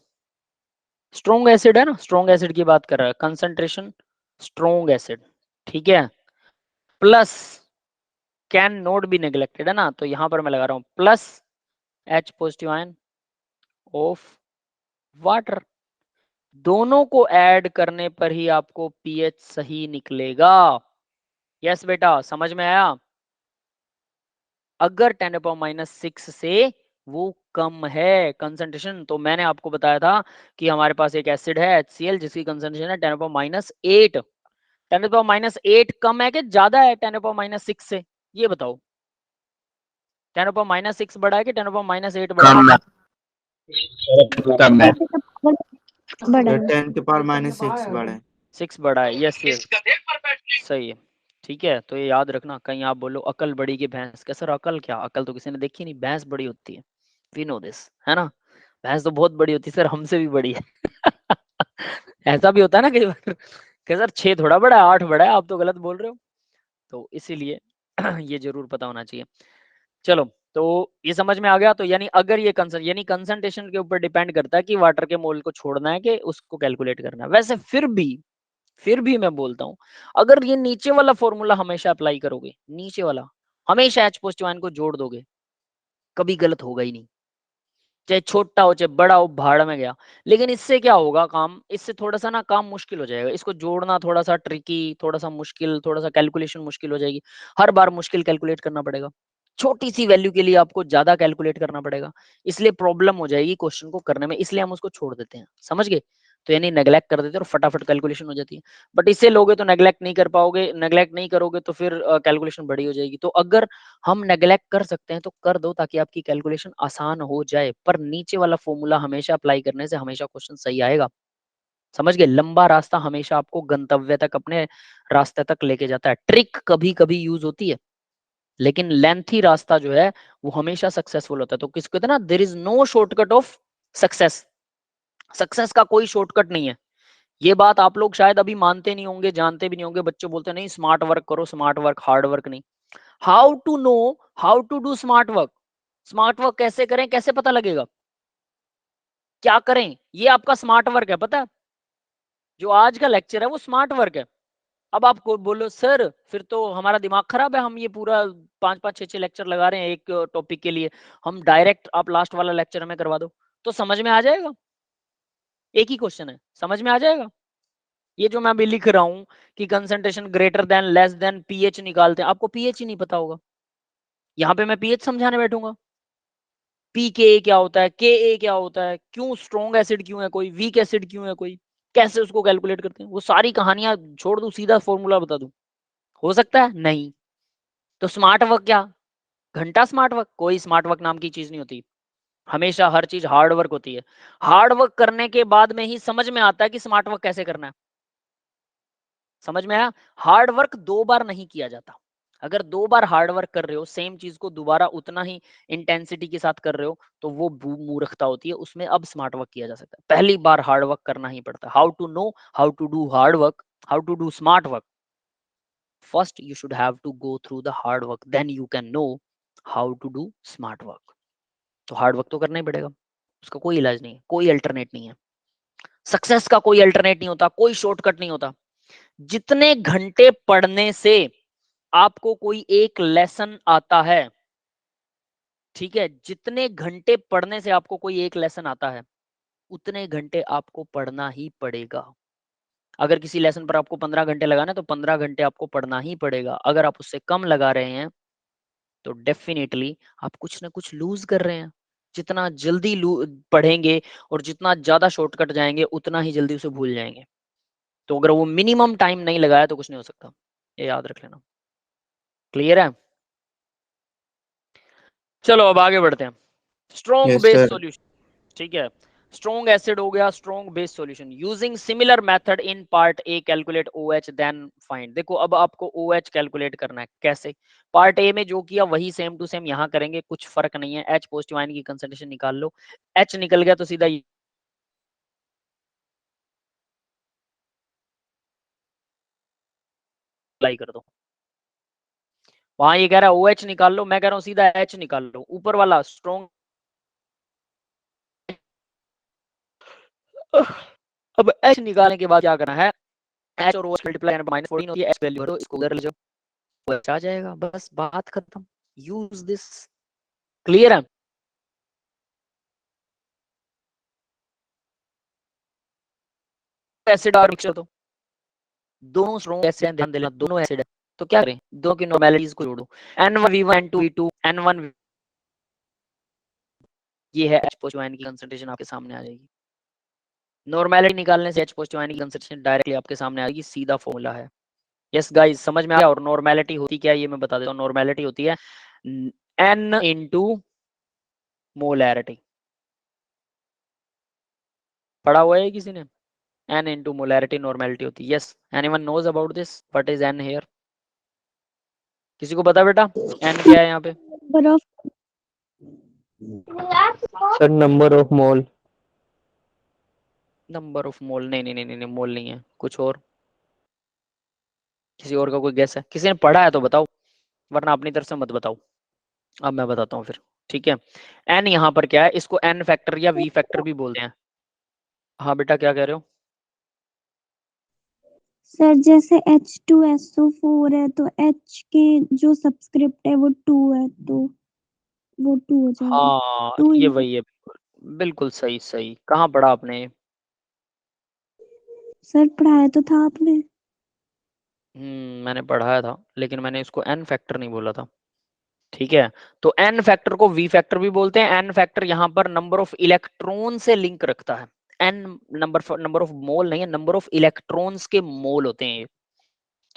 strong acid है ना, स्ट्रॉन्ग एसिड की बात कर रहा है, कंसंट्रेशन स्ट्रॉन्ग एसिड, ठीक है, plus can not be neglected है ना, तो यहां पर मैं लगा रहा हूं plus H positive ion of water, दोनों को ऐड करने पर ही आपको पीएच सही निकलेगा। यस बेटा, समझ में आया? अगर 10⁻⁻6 से वो कम है कंसंट्रेशन, तो मैंने आपको बताया था कि हमारे पास एक एसिड है HCl जिसकी कंसंट्रेशन है 10⁻⁸, 10⁻⁸ कम है कि ज्यादा है 10⁻⁶ से, ये बताओ। 10⁻⁻6 बड़ा है कि 10⁻⁸ बड़ा कम है? है कम है बड़ा है। 10⁻⁻6 बड़ा है 6 बड़ा है, यस यस सही है। ठीक है, तो ये याद रखना, कहीं आप बोलो अकल बड़ी की भैंस, क्या सर अकल क्या, अकल तो किसी ने देखी नहीं, भैंस बड़ी होती है, वी नो दिस, है ना, भैंस तो बहुत बड़ी होती है सर, हमसे भी बड़ी है ऐसा भी होता है ना कई बार कि सर 6 थोड़ा बड़ा है, 8 बड़ा है, आप तो गलत बोल रहे हो, तो इसीलिए ये जरूर पता होना चाहिए। चलो, तो ये समझ में आ गया। तो यानी अगर ये कंसंट्रेशन के ऊपर डिपेंड करता है कि वाटर के मोल को छोड़ना है कि उसको कैलकुलेट करना है। वैसे फिर भी मैं बोलता हूँ, अगर ये नीचे वाला फॉर्मूला हमेशा अप्लाई करोगे, नीचे वाला हमेशा H पॉजिटिव आयन को जोड़ दोगे, कभी गलत होगा ही नहीं, चाहे छोटा हो चाहे बड़ा हो, भाड़ में गया। लेकिन इससे क्या होगा, काम इससे थोड़ा सा ना काम मुश्किल हो जाएगा, इसको जोड़ना थोड़ा सा ट्रिकी, थोड़ा सा मुश्किल, थोड़ा सा कैलकुलेशन मुश्किल हो जाएगी, हर बार मुश्किल कैलकुलेट करना पड़ेगा, छोटी सी वैल्यू के लिए आपको ज्यादा कैलकुलेट करना पड़ेगा, इसलिए प्रॉब्लम हो जाएगी क्वेश्चन को करने में, इसलिए हम उसको छोड़ देते हैं, समझ गए। तो यानी नेग्लेक्ट कर देते हैं और फटाफट कैलकुलेशन हो जाती है। बट इससे लोगे तो नेग्लेक्ट नहीं कर पाओगे, नेग्लेक्ट नहीं करोगे तो फिर कैलकुलेशन बड़ी हो जाएगी। तो अगर हम नेग्लेक्ट कर सकते हैं तो कर दो, ताकि आपकी कैलकुलेशन आसान हो जाए, पर नीचे वाला फॉर्मूला हमेशा अप्लाई करने से हमेशा क्वेश्चन सही आएगा, समझ गए। लंबा रास्ता हमेशा आपको गंतव्य तक, अपने रास्ते तक लेके जाता है, ट्रिक कभी कभी यूज होती है, लेकिन लेंथी रास्ता जो है वो हमेशा सक्सेसफुल होता है। तो किसको कहते हैं ना, there is no shortcut of success, success का कोई शॉर्टकट नहीं है। ये बात आप लोग शायद अभी मानते नहीं होंगे, जानते भी नहीं होंगे, बच्चे बोलते नहीं स्मार्ट वर्क करो, स्मार्ट वर्क हार्ड वर्क नहीं। How to know, how to do smart work, smart work कैसे करें, कैसे पता लगेगा, क्या करें, ये आपका स्मार्ट वर्क है, पता है, जो आज का लेक्चर है वो स्मार्ट वर्क है। अब आप बोलो सर फिर तो हमारा दिमाग खराब है, हम ये पूरा 5-5 6 लेक्चर लगा रहे हैं एक टॉपिक के लिए, हम डायरेक्ट आप लास्ट वाला लेक्चर हमें करवा दो, तो समझ में आ जाएगा, एक ही क्वेश्चन है, समझ में आ जाएगा। ये जो मैं अभी लिख रहा हूं कि concentration greater than less than pH निकालते हैं, आपको पीएच ही नहीं पता होगा, यहाँ पे मैं पीएच समझाने बैठूंगा, पी के ए क्या होता है, के ए क्या होता है, क्यों स्ट्रॉन्ग एसिड क्यों है कोई, वीक एसिड क्यों है कोई, कैसे उसको कैलकुलेट करते हैं, वो सारी कहानियां छोड़ दूं, सीधा फॉर्मूला बता दूं, हो सकता है नहीं। तो स्मार्ट वर्क क्या, घंटा स्मार्ट वर्क, कोई स्मार्ट वर्क नाम की चीज नहीं होती, हमेशा हर चीज हार्ड वर्क होती है। हार्ड वर्क करने के बाद में ही समझ में आता है कि स्मार्ट वर्क कैसे करना है, समझ में आया। हार्ड वर्क 2 बार नहीं किया जाता, अगर 2 बार हार्ड वर्क कर रहे हो सेम चीज को दोबारा उतना ही इंटेंसिटी के साथ कर रहे हो तो वो मूर्खता होती है, उसमें अब स्मार्ट वर्क किया जा सकता है, पहली बार हार्ड वर्क करना ही पड़ता है। How to know, how to do hard work, how to do smart work, first you should have to go through the hard work, then you can know how to do smart work। तो हार्ड वर्क तो करना ही पड़ेगा, उसका कोई इलाज नहीं है, कोई अल्टरनेट नहीं है, सक्सेस का कोई अल्टरनेट नहीं होता, कोई शॉर्टकट नहीं होता। जितने घंटे पढ़ने से आपको कोई एक लेसन आता है, ठीक है, जितने घंटे पढ़ने से आपको कोई एक लेसन आता है उतने घंटे आपको पढ़ना ही पड़ेगा। अगर किसी लेसन पर आपको 15 घंटे लगाना है तो 15 घंटे आपको पढ़ना ही पड़ेगा। अगर आप उससे कम लगा रहे हैं तो डेफिनेटली आप कुछ ना कुछ लूज कर रहे हैं। जितना जल्दी पढ़ेंगे और जितना ज्यादा शॉर्टकट जाएंगे उतना ही जल्दी उसे भूल जाएंगे। तो अगर वो मिनिमम टाइम नहीं लगाया तो कुछ नहीं हो सकता, ये याद रख लेना। क्लियर है? चलो अब आगे बढ़ते हैं। Strong yes base sir solution, ठीक है, स्ट्रॉन्ग एसिड हो गया, strong base solution using similar method in part A calculate OH then find. देखो अब आपको OH कैलकुलेट करना है, कैसे, पार्ट ए में जो किया वही सेम टू सेम यहाँ करेंगे, कुछ फर्क नहीं है। H पॉजिटिव आयन की कंसंट्रेशन निकाल लो, H निकल गया तो सीधा अप्लाई कर दो। वहां ये कह रहा है OH निकाल लो, मैं कह रहा हूँ सीधा H निकाल लो, ऊपर वाला स्ट्रॉन्ग। अब H निकालने के बाद क्या करना है, H और OH मल्टीप्लाई -14 होती है, H वैल्यू भरो, इसको उधर ले जाओ, OH आ जाएगा, बस बात खत्म। Use this. क्लियर है? एसिड और मिक्सचर तो दोनों स्ट्रॉन्ग एसिड हैं, ध्यान देना दोनों एसिड है, तो क्या करें, दो की नॉर्मेलिटीज को जोड़ो, N1V1 N2V2 N1, ये है H पॉजिटिव आयन की कंसंट्रेशन आपके सामने आ जाएगी। नॉर्मेलिटी निकालने से H पॉजिटिव आयन की कंसंट्रेशन डायरेक्टली आपके सामने आएगी, सीधा फॉर्मूला है। यस गाइस, समझ में आया? और नॉर्मेलिटी होती क्या है ये मैं बता देता हूँ। नॉर्मेलिटी होती है n इंटू मोलैरिटी। पढ़ा हुआ है किसी ने? n इंटू मोलैरिटी नॉर्मेलिटी होती है। Yes, anyone knows about this? What is n here? किसी को पता बेटा n क्या है यहाँ पे? Number of sir number of mole. Number of mole? नहीं नहीं नहीं नहीं, मोल नहीं है, कुछ और। किसी और का कोई गेस है? किसी ने पढ़ा है तो बताओ, वरना अपनी तरफ से मत बताओ। अब मैं बताता हूँ फिर, ठीक है। n यहाँ पर क्या है, इसको n फैक्टर या v फैक्टर भी बोलते हैं। हाँ बेटा क्या कह रहे हो? सर जैसे H2SO4 है तो H के जो सब्सक्रिप्ट है वो 2 है तो वो 2 हो जाएगा। हाँ 2 ये वही है, बिल्कुल सही सही। कहाँ पढ़ा आपने? सर पढ़ाया तो था आपने। मैंने पढ़ाया था, लेकिन मैंने इसको n फैक्टर नहीं बोला था, ठीक है। तो n फैक्टर को v फैक्टर भी बोलते हैं। n फैक्टर यहाँ पर नंबर ऑफ इलेक्ट्रॉन से लिंक रखता है। n नंबर ऑफ मोल नहीं है, नंबर ऑफ इलेक्ट्रॉन्स के मोल होते हैं ये,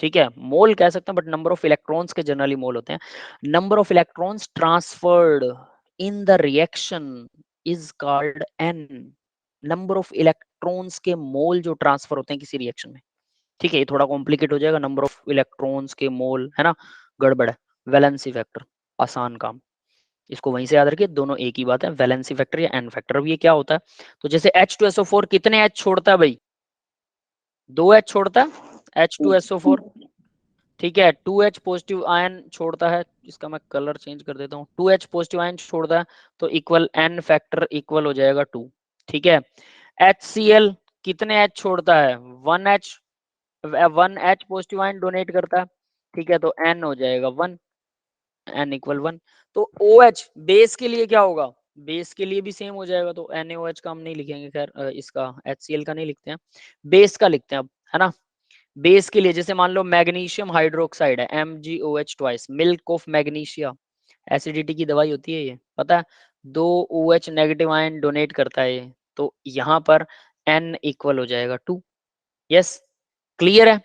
ठीक है। मोल कह सकते हैं बट नंबर ऑफ इलेक्ट्रॉन्स के जनरली मोल होते हैं। Number of electrons transferred in the reaction is called n। Number of electrons के मोल जो ट्रांसफर होते हैं किसी रिएक्शन में, ठीक है। ये थोड़ा कॉम्प्लिकेट हो जाएगा, नंबर ऑफ इलेक्ट्रॉन्स के मोल है ना, गड़बड़ है। वैलेंसी फैक्टर, आसान काम, इसको वहीं से याद रखिए, दोनों एक ही बात है, वैलेंसी फैक्टर या एन फैक्टर। अब ये क्या होता है, तो जैसे H2SO4 कितने H छोड़ता है भाई? 2 H छोड़ता है H2SO4, ठीक है। 2H पॉजिटिव आयन छोड़ता है, इसका मैं कलर चेंज कर देता हूँ। 2H पॉजिटिव आयन छोड़ता है तो इक्वल एन फैक्टर इक्वल हो जाएगा 2, ठीक है। HCl कितने H छोड़ता है? 1H, 1H positive ion donate करता है, ठीक है। तो N हो जाएगा 1, N इक्वल 1। तो OH बेस के लिए क्या होगा? बेस के लिए भी सेम हो जाएगा, तो NaOH का हम नहीं लिखेंगे, खैर इसका HCl का नहीं लिखते हैं, बेस का लिखते हैं अब, है ना। बेस के लिए जैसे मान लो मैग्नीशियम हाइड्रोक्साइड है, MgOH twice, milk of magnesia, acidity की दवाई होती है ये, पता है। 2 OH नेगेटिव आयन डोनेट करता है ये, तो यहाँ पर N इक्वल हो जाएगा 2। यस, क्लियर है?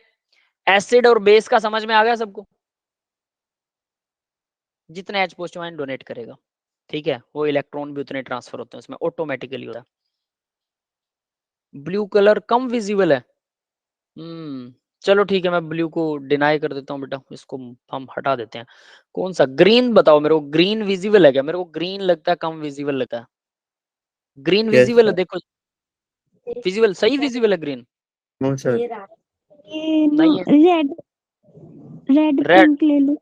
एसिड और बेस का समझ में आ गया सबको? जितने H पॉजिटिव आयन डोनेट करेगा, ठीक है, वो इलेक्ट्रॉन भी उतने ट्रांसफर होते हैं उसमें, ऑटोमेटिकली होता है। ब्लू कलर कम विजिबल है, चलो ठीक है, मैं ब्लू को डिनाई कर देता हूँ बेटा, इसको हम हटा देते हैं। कौन सा? ग्रीन बताओ मेरे को, ग्रीन विजिबल है क्या? मेरे को ग्रीन लगता है कम विजिबल लगता है। ग्रीन Yes, विजिबल है, sir. देखो विजिबल, सही विजिबल है ग्रीन? No, sir. ये नो नहीं है, रेड रेड रेड पिंक ले लो।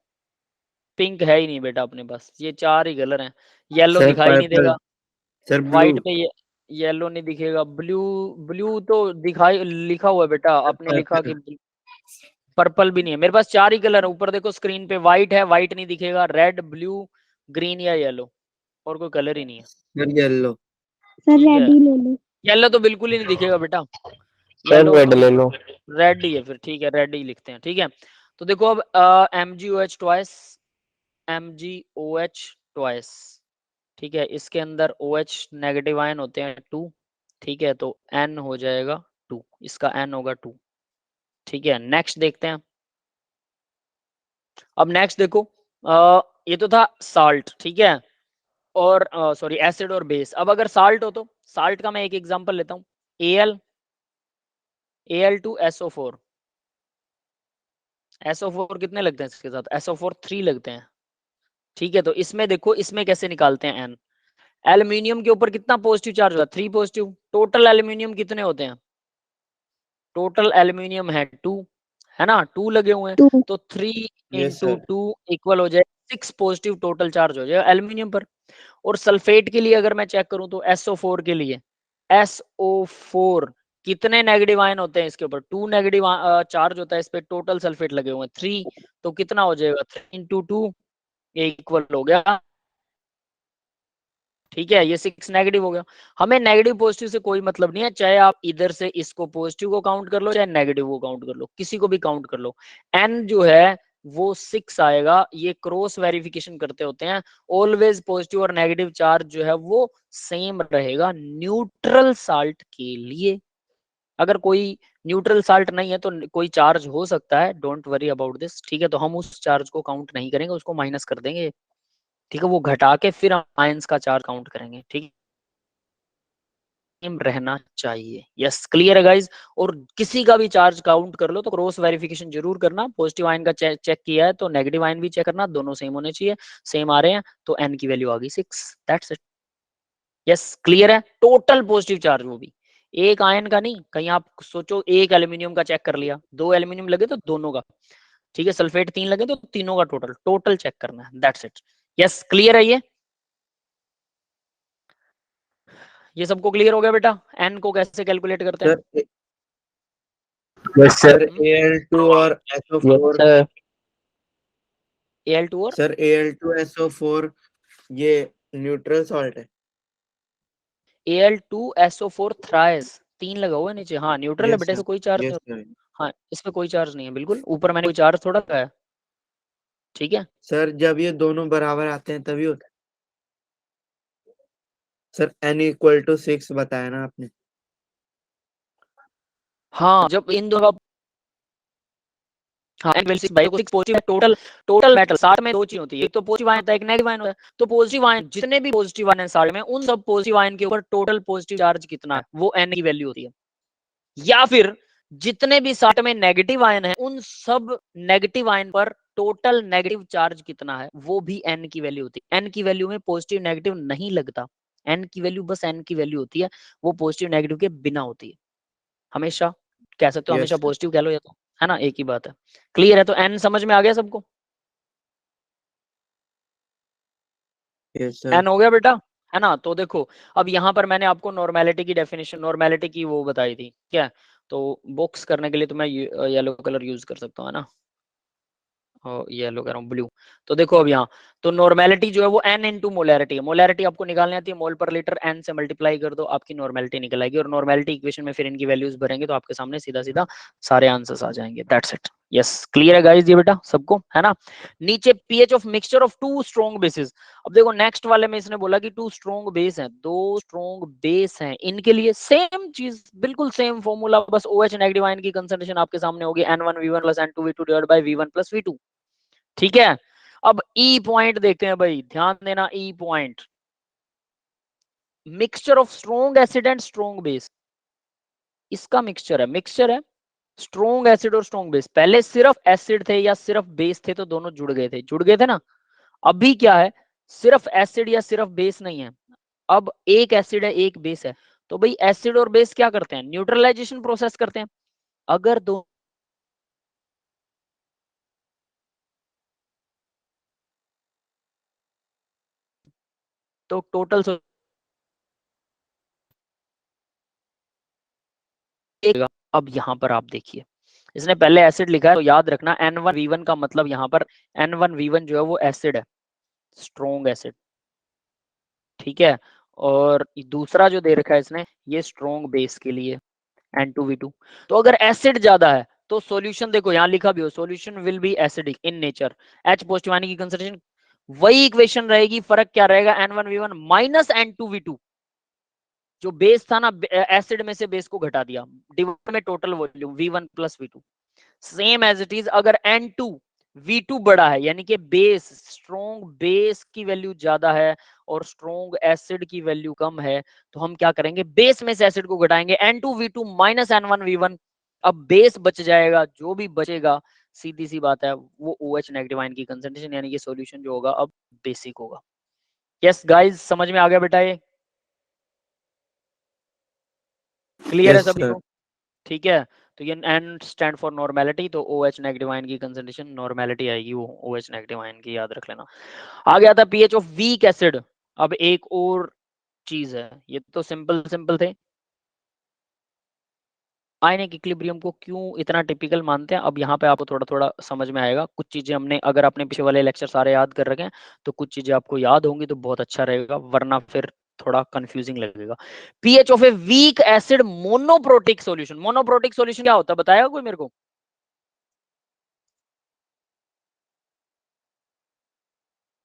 पिंक है ही नहीं बेटा अपने पास, ये 4 ही कलर हैं। येलो Sir, दिखाई नहीं purple. देगा, Sir, व्हाइट blue. पे ये येलो नहीं दिखेगा, ब्लू ब्लू तो दिखाई लिखा हुआ है बेटा, आपने लिखा Purple. कि पर्पल भी नहीं है। मेरे पास 4 ही कलर है, ऊपर देखो स्क्रीन पे, व्हाइट है, व्हाइट नहीं दिखेगा, रेड, ब्लू, ग्रीन या येलो, और कोई कलर ही नहीं है, Sir, yellow. सर ठीक रेड है। ही ले लो। येलो तो बिल्कुल ही नहीं दिखेगा बेटा, सर येलो रेड ले लो। रेड ही है फिर, ठीक है, रेड ही लिखते हैं, ठीक है। तो देखो अब MgOH ट्वाइस, MgOH ट्वाइस, ठीक है, इसके अंदर OH नेगेटिव आयन होते हैं 2, ठीक है, तो N हो जाएगा 2, इसका N होगा 2, ठीक है। नेक्स्ट देखते हैं। अब नेक्स्ट देखो, ये तो था साल्ट, ठीक है, और सॉरी एसिड और बेस। अब अगर साल्ट हो तो साल्ट का मैं एक एग्जांपल लेता हूँ, Al2SO4, SO4 कितने लगते हैं इसके साथ? SO4 3 लगते हैं, ठीक है। तो इसमें देखो, इसमें कैसे निकालते हैं N? एल्यूमिनियम के ऊपर कितना पॉजिटिव चार्ज होता है? 3 पॉजिटिव। टोटल एल्यूमिनियम कितने होते हैं? टोटल एल्यूमिनियम है 2, है ना, 2 लगे हुए हैं, 2 तो 3 Yes, इंटू sir. 2 इक्वल हो जाए 6 पॉजिटिव टोटल चार्ज हो जाएगा एल्यूमिनियम पर। और सल्फेट के लिए अगर मैं चेक करूं तो SO4 के लिए, SO4 कितने नेगेटिव आयन होते हैं इसके ऊपर? 2 नेगेटिव चार्ज होता है इस पे, टोटल सल्फेट लगे हुए हैं 3, तो कितना हो जाएगा? 3 इंटू 2 इक्वल हो गया, ठीक है, ये 6 नेगेटिव हो गया। हमें नेगेटिव पॉजिटिव से कोई मतलब नहीं है, चाहे आप इधर से इसको पॉजिटिव को काउंट कर लो, चाहे नेगेटिव को काउंट कर लो, किसी को भी काउंट कर लो, एन जो है वो 6 आएगा। ये क्रॉस वेरिफिकेशन करते होते हैं, ऑलवेज पॉजिटिव और नेगेटिव चार्ज जो है वो सेम रहेगा न्यूट्रल साल्ट के लिए। अगर कोई न्यूट्रल साल्ट नहीं है तो कोई चार्ज हो सकता है, डोंट वरी अबाउट दिस, ठीक है। तो हम उस चार्ज को काउंट नहीं करेंगे, उसको माइनस कर देंगे, ठीक है, वो घटा के फिर आयंस का चार्ज काउंट करेंगे। ठीक रहना चाहिए। यस, क्लियर है गाइज। और किसी का भी चार्ज काउंट कर लो तो क्रॉस वेरिफिकेशन जरूर करना। पॉजिटिव आयन का चेक किया है तो नेगेटिव आयन भी चेक करना, दोनों सेम होने चाहिए। सेम आ रहे हैं तो एन की वैल्यू आ गई 6, दैट्स इट। यस, क्लियर है। टोटल पॉजिटिव चार्ज, वो भी एक आयन का नहीं। कहीं आप सोचो एक एल्यूमिनियम का चेक कर लिया, 2 एल्यूमिनियम लगे तो दोनों का, ठीक है, सल्फेट 3 लगे तो तीनों का टोटल चेक करना है, दैट्स इट। यस, क्लियर है ये सबको क्लियर हो गया बेटा? एन को कैसे कैलकुलेट करते हैं? Sir yes sir. Sir Al2 और SO4 सर Al2 और सर Al2 SO4 ये न्यूट्रल सॉल्ट है। Al2SO4 थ्राइस 3 लगा हुआ है नीचे। हाँ न्यूट्रल है यस बेटा, सर, इसमें कोई चार्ज नहीं यस होता। सर। हाँ इसमें कोई चार्ज नहीं है, बिल्कुल ऊपर मैंने कोई चार्ज थोड़ा लगाया। ठीक है सर जब ये दोनों बराबर आते हैं तभी होता है। सर N = 6 बताया ना आपने। हाँ, जब इन दोनों का हाँ N-6 भाई को 6 पॉजिटिव है। टोटल मेटल साथ में दो चीज होती है, एक तो पॉजिटिव आयन होता है, एक नेगेटिव आयन होता है। तो पॉजिटिव आयन जितने भी पॉजिटिव आयन है सारे में, उन सब पॉजिटिव आयन के ऊपर टोटल पॉजिटिव चार्ज कितना है वो N की वैल्यू होती है। या फिर जितने भी साथ में नेगेटिव आयन है, उन सब नेगेटिव आयन पर टोटल नेगेटिव चार्ज कितना है वो भी N की वैल्यू होती है। N की वैल्यू में पॉजिटिव नेगेटिव नहीं लगता, N की वैल्यू बस N की वैल्यू होती है, वो पॉजिटिव नेगेटिव के बिना होती है। हमेशा कह सकते हो, यस हमेशा सर, पॉजिटिव कह लो, या तो है ना, एक ही बात है। क्लियर है? तो N समझ में आ गया सबको? Yes sir. N हो गया बेटा, है ना? तो देखो अब यहाँ पर मैंने आपको नॉर्मेलिटी की डेफिनेशन, नॉर्मेलिटी की वो बताई थी क्या, तो बॉक्स करने के लिए तो मैं येलो कलर यूज कर सकता हूँ, है ना, येलो कह रहा हूँ, ब्लू। तो देखो अब यहाँ तो नॉर्मेलिटी जो है वो n इंटू मोलैरिटी है। मोलैरिटी आपको निकालनी आती है, मोल पर लीटर, n से मल्टीप्लाई कर दो, आपकी नॉर्मेलिटी निकल आएगी। और नॉर्मेलिटी इक्वेशन में फिर इनकी वैल्यूज भरेंगे तो आपके सामने सीधा सीधा सारे आंसर्स आ जाएंगे, दैट्स इट। यस, क्लियर है गाइस ये बेटा सबको, है ना? नीचे pH of mixture of 2 strong bases. अब देखो नेक्स्ट वाले में इसने बोला कि 2 स्ट्रॉन्ग बेस हैं, 2 स्ट्रॉन्ग बेस हैं, इनके लिए सेम चीज, बिल्कुल सेम फॉर्मूला, बस OH नेगेटिव आयन की कंसंट्रेशन आपके सामने होगी N1V1 + N2V2 divide by V1 + V2। ठीक है, अब ई पॉइंट देखते हैं भाई, ध्यान देना ई point, mixture of strong acid and strong base, इसका मिक्सचर है स्ट्रॉन्ग एसिड और स्ट्रॉन्ग बेस। पहले सिर्फ एसिड थे या सिर्फ बेस थे तो दोनों जुड़ गए थे ना। अभी क्या है, सिर्फ एसिड या सिर्फ बेस नहीं है, अब एक एसिड है एक बेस है। तो भाई एसिड और बेस क्या करते हैं, न्यूट्रलाइजेशन प्रोसेस करते हैं। अगर दो तो टोटल एक। अब यहां पर आप देखिए, इसने पहले एसिड लिखा है तो याद रखना N1V1 का मतलब यहाँ पर N1V1 जो है वो एसिड है, स्ट्रॉन्ग एसिड। ठीक है, और दूसरा जो दे रखा है इसने ये स्ट्रॉन्ग बेस के लिए N2V2। तो अगर एसिड ज्यादा है तो सॉल्यूशन देखो यहाँ लिखा भी हो, solution will be acidic in nature, H positive आने की कंसंट्रेशन वही इक्वेशन रहेगी, फर्क क्या रहेगा, N1V1 - N2V2। जो बेस था ना, एसिड में से बेस को घटा दिया, डिवाइड में total volume V1 + V2, same as it is. अगर N2V2 बड़ा है यानी कि बेस, स्ट्रॉन्ग बेस की वैल्यू ज्यादा है और स्ट्रॉन्ग एसिड की वैल्यू कम है, तो हम क्या करेंगे, बेस में से एसिड को घटाएंगे, N2V2 - N1V1। अब बेस बच जाएगा, जो भी बचेगा सीधी सी बात है वो OH नेगेटिव आयन की कंसंट्रेशन, यानी कि सॉल्यूशन जो होगा अब बेसिक होगा। यस गाइस, समझ में आ गया बेटा ये? क्लियर है यस सभी सर। को? ठीक है, तो ये N स्टैंड फॉर नॉर्मेलिटी, तो OH नेगेटिव आयन की कंसंट्रेशन नॉर्मेलिटी आएगी वो OH नेगेटिव आयन की, याद रख लेना। आ गया था पीएच ऑफ वीक एसिड। अब एक और चीज है, ये तो सिंपल थे। आयनिक इक्विलिब्रियम को क्यों इतना टिपिकल मानते हैं, अब यहाँ पे आपको थोड़ा थोड़ा समझ में आएगा। कुछ चीजें हमने, अगर आपने पीछे वाले लेक्चर सारे याद कर रखे हैं तो कुछ चीजें आपको याद होंगी तो बहुत अच्छा रहेगा, वरना फिर थोड़ा कंफ्यूजिंग लगेगा। PH of a weak acid monoprotic solution, monoprotic solution क्या होता है बताएगा कोई मेरे को?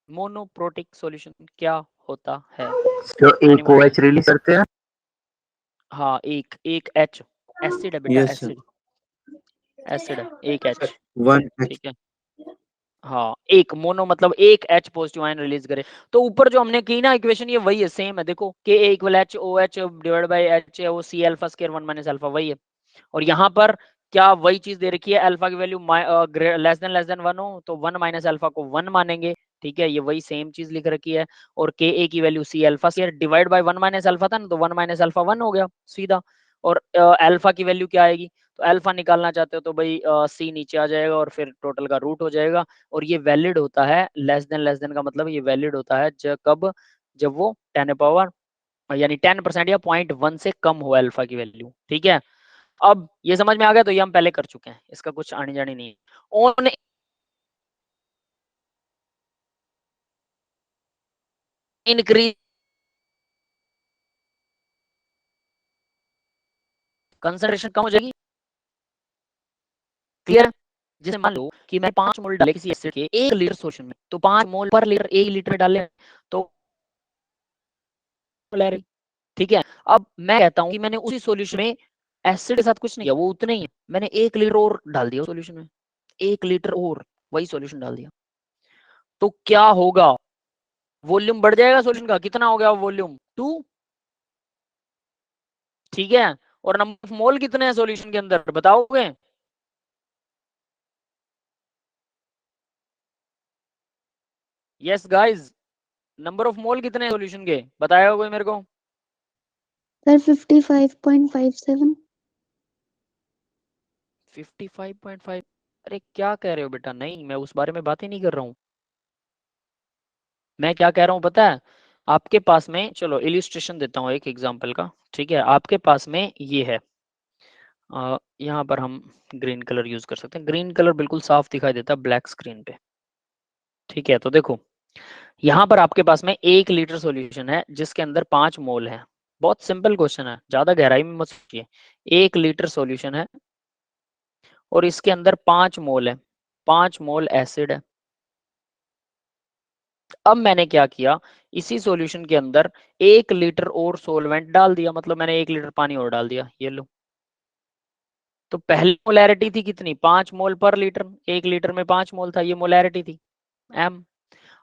मोनोप्रोटिक सॉल्यूशन क्या होता है? जो एक एनीवन? OH रिलीज करते हैं। हाँ, एक एक H, एसिड है बेटा, यस सर। एसिड, एसिड है, एक H। 1H। ठीक है, हाँ एक मोनो मतलब एक H पॉजिटिव आयन रिलीज करे। तो ऊपर जो हमने की ना इक्वेशन ये वही है, सेम है। देखो Ka equal H OH divide by H है वो C alpha square 1 minus alpha, वही है। और यहाँ पर क्या वही चीज दे रखी है, अल्फा की वैल्यू लेस देन 1 हो तो 1 माइनस अल्फा को 1 मानेंगे, ठीक है, ये वही सेम चीज लिख रखी है। और Ka की value C alpha square divide by 1 minus alpha था ना, तो 1 माइनस अल्फा 1 हो गया सीधा। और अल्फा की वैल्यू क्या आएगी, तो अल्फा निकालना चाहते हो तो भाई C नीचे आ जाएगा और फिर टोटल का रूट हो जाएगा। और ये वैलिड होता है लेस देन का मतलब ये वैलिड होता है जब वो 10 पावर यानी 10% या 0.1 से कम हो अल्फा की वैल्यू, ठीक है। अब ये समझ में आ गया, तो ये हम पहले कर चुके हैं, इसका कुछ आनी जानी नहीं है। ऑन इंक्रीज कंसंट्रेशन कम हो जाएगी, क्लियर। जैसे मान लो कि मैं 5 मोल डाले किसी एसिड के 1 लीटर सोल्यूशन में, तो 5 मोल पर लीटर 1 लीटर डाले तो मोलैरिटी, ठीक है। अब मैं कहता हूं कि मैंने उसी सॉल्यूशन में एसिड के साथ कुछ नहीं किया, वो उतना ही है, मैंने 1 लीटर और डाल दिया सॉल्यूशन में, 1 लीटर और वही सॉल्यूशन डाल दिया, तो क्या होगा, वॉल्यूम बढ़ जाएगा सॉल्यूशन का, कितना हो गया वॉल्यूम 2, ठीक है। और नंबर ऑफ मोल कितने हैं सॉल्यूशन के अंदर बताओगे, यस गाइस, नंबर ऑफ मोल कितने हैं सॉल्यूशन के, बताएगा कोई मेरे को। सर 55.57। 55.5, अरे क्या कह रहे हो बेटा, नहीं मैं उस बारे में बात ही नहीं कर रहा हूँ। मैं क्या कह रहा हूँ पता है, आपके पास में, चलो इलिस्ट्रेशन देता हूँ एक एग्जांपल का, ठीक है। आपके पास में ये है, यहाँ पर हम ग्रीन कलर यूज कर सकते हैं, ग्रीन कलर बिल्कुल साफ दिखाई देता है ब्लैक स्क्रीन पे, ठीक है। तो देखो यहाँ पर आपके पास में 1 लीटर सॉल्यूशन है जिसके अंदर 5 मोल है, बहुत सिंपल क्वेश्चन है, ज्यादा गहराई में मत सोचिए। 1 लीटर सॉल्यूशन है और इसके अंदर 5 मोल है, 5 मोल एसिड है। अब मैंने क्या किया, इसी सॉल्यूशन के अंदर 1 लीटर और सोलवेंट डाल दिया, मतलब मैंने 1 लीटर पानी और डाल दिया, ये लो। तो पहली मोलैरिटी थी कितनी, 5 मोल पर लीटर, 1 लीटर में 5 मोल था, ये मोलैरिटी थी m।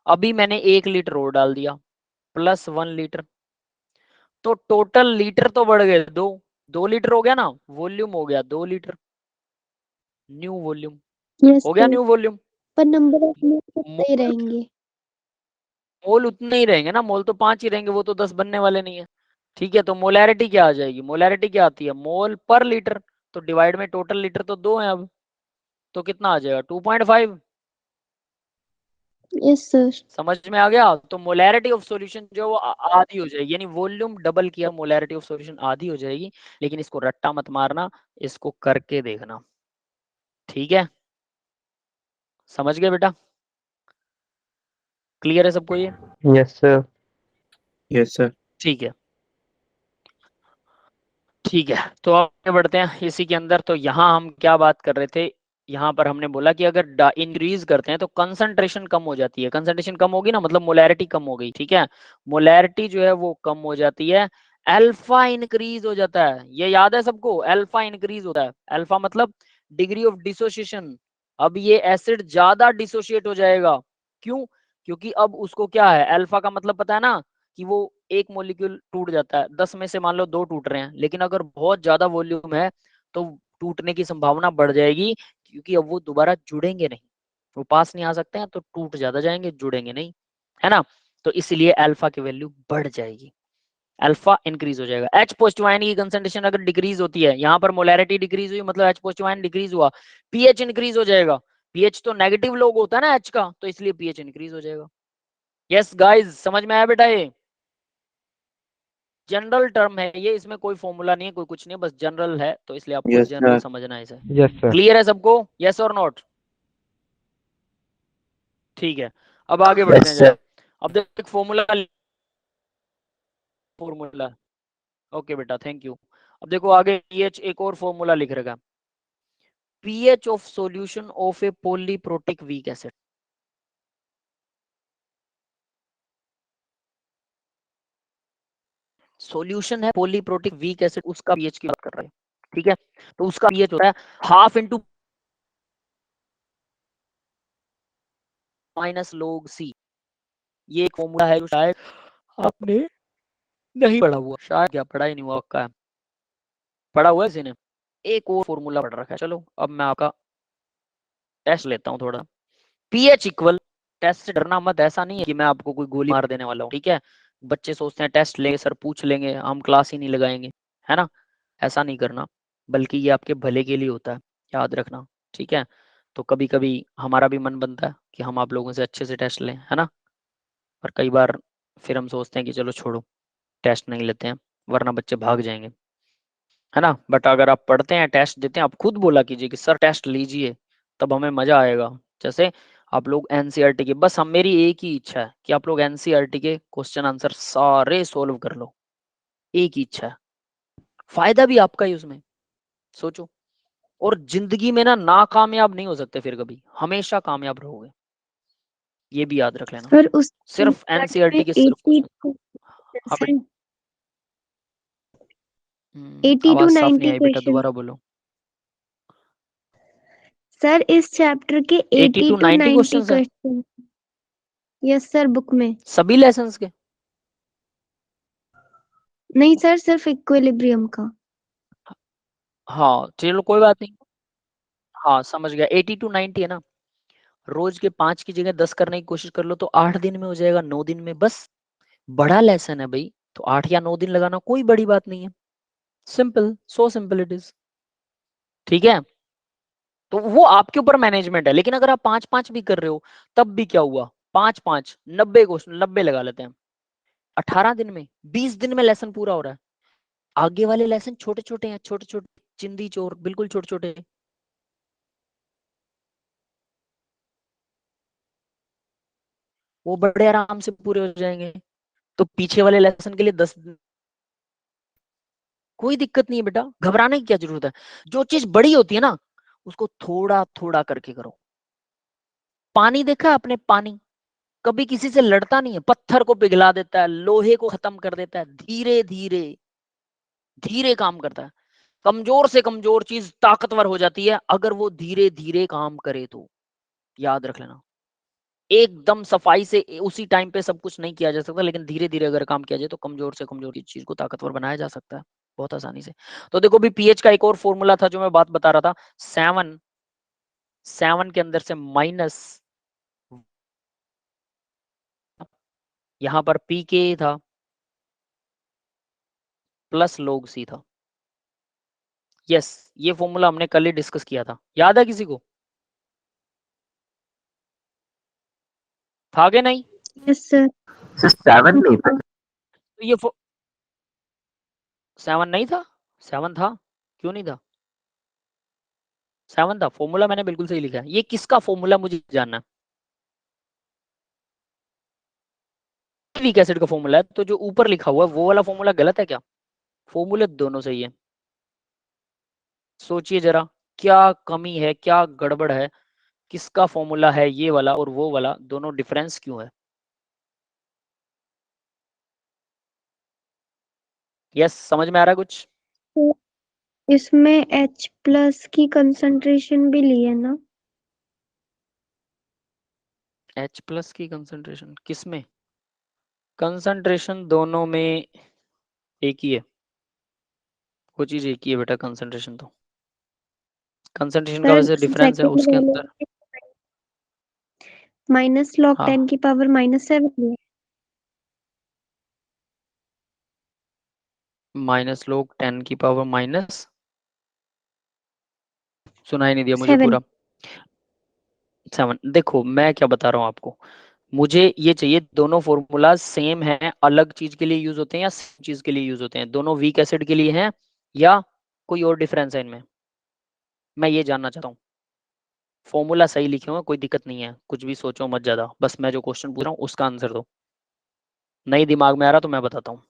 अभी मैंने 1 लीटर और डाल दिया प्लस 1 लीटर, तो टोटल लीटर तो बढ़ गए 2 लीटर हो गया ना, वॉल्यूम हो गया 2 लीटर, न्यू वॉल्यूम यस हो गया, सर, न्यू वॉल्यूम। पर नंबर ऑफ मोल मोल सही रहेंगे। मोल उतने ही रहेंगे ना, मोल तो 5 ही रहेंगे, वो तो 10 बनने वाले नहीं है, ठीक है। तो मोलैरिटी क्या आ जाएगी, मोलैरिटी क्या आती है, मोल पर लीटर, तो डिवाइड में टोटल लीटर तो 2 है अब, तो कितना आ जाएगा 2.5, यस सर। समझ में आ गया। तो मोलैरिटी ऑफ सॉल्यूशन जो वो आधी हो जाएगी, यानी वॉल्यूम डबल किया, मोलैरिटी ऑफ सॉल्यूशन आधी हो जाएगी। लेकिन इसको रट्टा मत मारना, इसको करके देखना, ठीक है, समझ गए बेटा, क्लियर है सबको ये, Yes, sir. Yes sir. ठीक है। ठीक है, तो आगे बढ़ते हैं इसी के अंदर। तो यहाँ हम क्या बात कर रहे थे, यहाँ पर हमने बोला कि अगर इंक्रीज करते हैं तो कंसंट्रेशन कम हो जाती है, कंसंट्रेशन कम होगी ना मतलब मोलैरिटी कम हो गई, ठीक है। मोलैरिटी जो है वो कम हो जाती है, अल्फा इंक्रीज हो जाता है, ये याद है सबको, अल्फा इंक्रीज होता है, अल्फा मतलब डिग्री ऑफ डिसोसिएशन। अब ये एसिड ज्यादा डिसोशिएट हो जाएगा, क्यों, क्योंकि अब उसको क्या है, अल्फा का मतलब पता है ना कि वो एक मॉलिक्यूल टूट जाता है, 10 में से मान लो 2 टूट रहे हैं, लेकिन अगर बहुत ज्यादा वॉल्यूम है तो टूटने की संभावना बढ़ जाएगी, क्योंकि अब वो दोबारा जुड़ेंगे नहीं, वो पास नहीं आ सकते हैं, तो टूट ज्यादा जाएंगे, जुड़ेंगे नहीं, है ना। तो इसलिए अल्फा की वैल्यू बढ़ जाएगी, अल्फा इंक्रीज हो जाएगा। H पॉजिटिव आयन की कंसंट्रेशन अगर डिक्रीज होती है, यहाँ पर मोलैरिटी डिक्रीज हुई मतलब H पॉजिटिव आयन डिक्रीज हुआ, पीएच इंक्रीज हो जाएगा, पीएच तो नेगेटिव लोग होता है ना H का, तो इसलिए पीएच इंक्रीज हो जाएगा। यस गाइस, समझ में आया बेटा, ये जनरल टर्म है ये, इसमें कोई फॉर्मूला नहीं है, कोई कुछ नहीं है, बस जनरल है, तो इसलिए आपको यस जनरल सर। समझना है इसे। Yes, sir. क्लियर है सबको, यस और नॉट, ठीक है। अब आगे बढ़ते Yes, हैं sir. जरा, अब देखो एक फॉर्मूला, फॉर्मूला, ओके बेटा थैंक यू। अब देखो आगे पीएच एक और फॉर्मूला लिख रखा, pH of solution of A polyprotic weak acid, solution है पॉलीप्रोटिक वीक एसिड, उसका पीएच की बात कर रहे हैं, ठीक है। तो उसका पीएच होता है half into minus log c, ये एक फॉर्मूला है जो शायद आपने नहीं पढ़ा हुआ, शायद क्या पढ़ा ही नहीं हुआ, पक्का है पढ़ा हुआ है किसी ने, एक और फॉर्मूला पढ़ रखा है। चलो अब मैं आपका टेस्ट लेता हूँ थोड़ा। pH इक्वल, टेस्ट से डरना मत, ऐसा नहीं है कि मैं आपको कोई गोली मार देने वाला हूँ, ठीक है। बच्चे सोचते हैं टेस्ट लेंगे सर, पूछ लेंगे, हम क्लास ही नहीं लगाएंगे, है ना, ऐसा नहीं करना, बल्कि ये आपके भले के लिए होता है, याद रखना, ठीक है। तो कभी कभी हमारा भी मन बनता है कि हम आप लोगों से अच्छे से टेस्ट लें, है ना, और कई बार फिर हम सोचते हैं कि चलो छोड़ो टेस्ट नहीं लेते हैं, वरना बच्चे भाग जाएंगे, है ना। बट अगर आप पढ़ते हैं, टेस्ट देते हैं, आप खुद बोला कीजिए कि सर टेस्ट लीजिए, तब हमें मजा आएगा। जैसे आप लोग एनसीईआरटी के, बस हम, मेरी एक ही इच्छा है कि आप लोग एनसीईआरटी के क्वेश्चन आंसर सारे सोल्व कर लो, एक ही इच्छा है, फायदा भी आपका ही उसमें, सोचो। और जिंदगी में ना नाकामयाब नहीं हो सकते फिर कभी, हमेशा कामयाब रहोगे, ये भी याद रख लेना। सर उस सिर्फ एनसीईआरटी के सिर्फ क्वेश्चन। हाँ बेटा, 80 आवाज to साफ नहीं 90 आई बेटा, क्वेश्चन। दोबारा बोलो। सर इस चैप्टर के 80 80 to to 90 90 क्वेश्चन है क्वेश्चन। यस सर, बुक में। सभी लेसन्स के। नहीं सर, सिर्फ इक्विलिब्रियम का। हाँ चलो कोई बात नहीं, हाँ समझ गया, 80 to 90 है ना, रोज के 5 की जगह 10 करने की कोशिश कर लो तो 8 दिन में हो जाएगा, 9 दिन में, बस बड़ा लेसन है भाई, तो 8 या 9 दिन लगाना कोई बड़ी बात नहीं है, simple, so simple it is, ठीक है। तो वो आपके ऊपर मैनेजमेंट है, लेकिन अगर आप 5-5 भी कर रहे हो तब भी क्या हुआ, 5-5 90 क्वेश्चन, 90 लगा लेते हैं, 18 दिन में, 20 दिन में लेसन पूरा हो रहा है। आगे वाले लेसन छोटे छोटे हैं, छोटे छोटे, चिंदी चोर, बिल्कुल छोटे छोटे, वो बड़े आराम से पूरे हो जाएंगे। तो पीछे वाले लेसन के लिए 10, कोई दिक्कत नहीं है बेटा, घबराने की क्या जरूरत है। जो चीज बड़ी होती है ना, उसको थोड़ा थोड़ा करके करो। पानी देखा है आपने, पानी कभी किसी से लड़ता नहीं है, पत्थर को पिघला देता है, लोहे को खत्म कर देता है, धीरे धीरे धीरे काम करता है। कमजोर से कमजोर चीज ताकतवर हो जाती है अगर वो धीरे धीरे काम करे तो, याद रख लेना। एकदम सफाई से उसी टाइम पे सब कुछ नहीं किया जा सकता, लेकिन धीरे धीरे अगर काम किया जाए तो कमजोर से कमजोर की चीज को ताकतवर बनाया जा सकता है बहुत आसानी से। तो देखो भी पीएच का एक और फॉर्मूला था जो मैं बात बता रहा था, 7 के अंदर से माइनस, यहां पर पी के था प्लस log c था। यस, ये फॉर्मूला हमने कल ही डिस्कस किया था, याद है किसी को, था कि नहीं। Yes sir. सर 7 नहीं था। तो ये 7 नहीं था, 7 था, क्यों नहीं था, 7 था, फॉर्मूला मैंने बिल्कुल सही लिखा है। ये किसका फॉर्मूला मुझे जानना है, वीक एसिड का फॉर्मूला है, तो जो ऊपर लिखा हुआ है वो वाला फॉर्मूला गलत है क्या, फॉर्मूले दोनों सही है। सोचिए जरा, क्या कमी है, क्या गड़बड़ है, किसका फॉर्मूला है ये वाला और वो वाला, दोनों डिफरेंस क्यों है। यस, समझ में आ रहा है कुछ। तो इसमें H प्लस की कंसंट्रेशन भी ली है ना। H प्लस की कंसंट्रेशन किसमें, कंसंट्रेशन दोनों में एक ही है, वो चीज एक ही है बेटा, कंसंट्रेशन तो, कंसंट्रेशन का सर वैसे डिफरेंस है सेकंड उसके वाले अंदर। माइनस log हाँ 10 की पावर -7 है। माइनस log 10 की पावर माइनस, सुनाई नहीं दिया मुझे 7। पूरा। 7, देखो मैं क्या बता रहा हूँ आपको, मुझे ये चाहिए दोनों फॉर्मूला सेम हैं, अलग चीज के लिए यूज होते हैं या सेम चीज के लिए यूज होते हैं, दोनों वीक एसिड के लिए हैं या कोई और डिफरेंस है इनमें, मैं ये जानना चाहता हूँ। फॉर्मूला सही लिखे हुए कोई दिक्कत नहीं है, कुछ भी सोचो मत ज्यादा, बस मैं जो क्वेश्चन पूछ रहा हूँ उसका आंसर दो, नहीं दिमाग में आ रहा तो मैं बताता हूँ।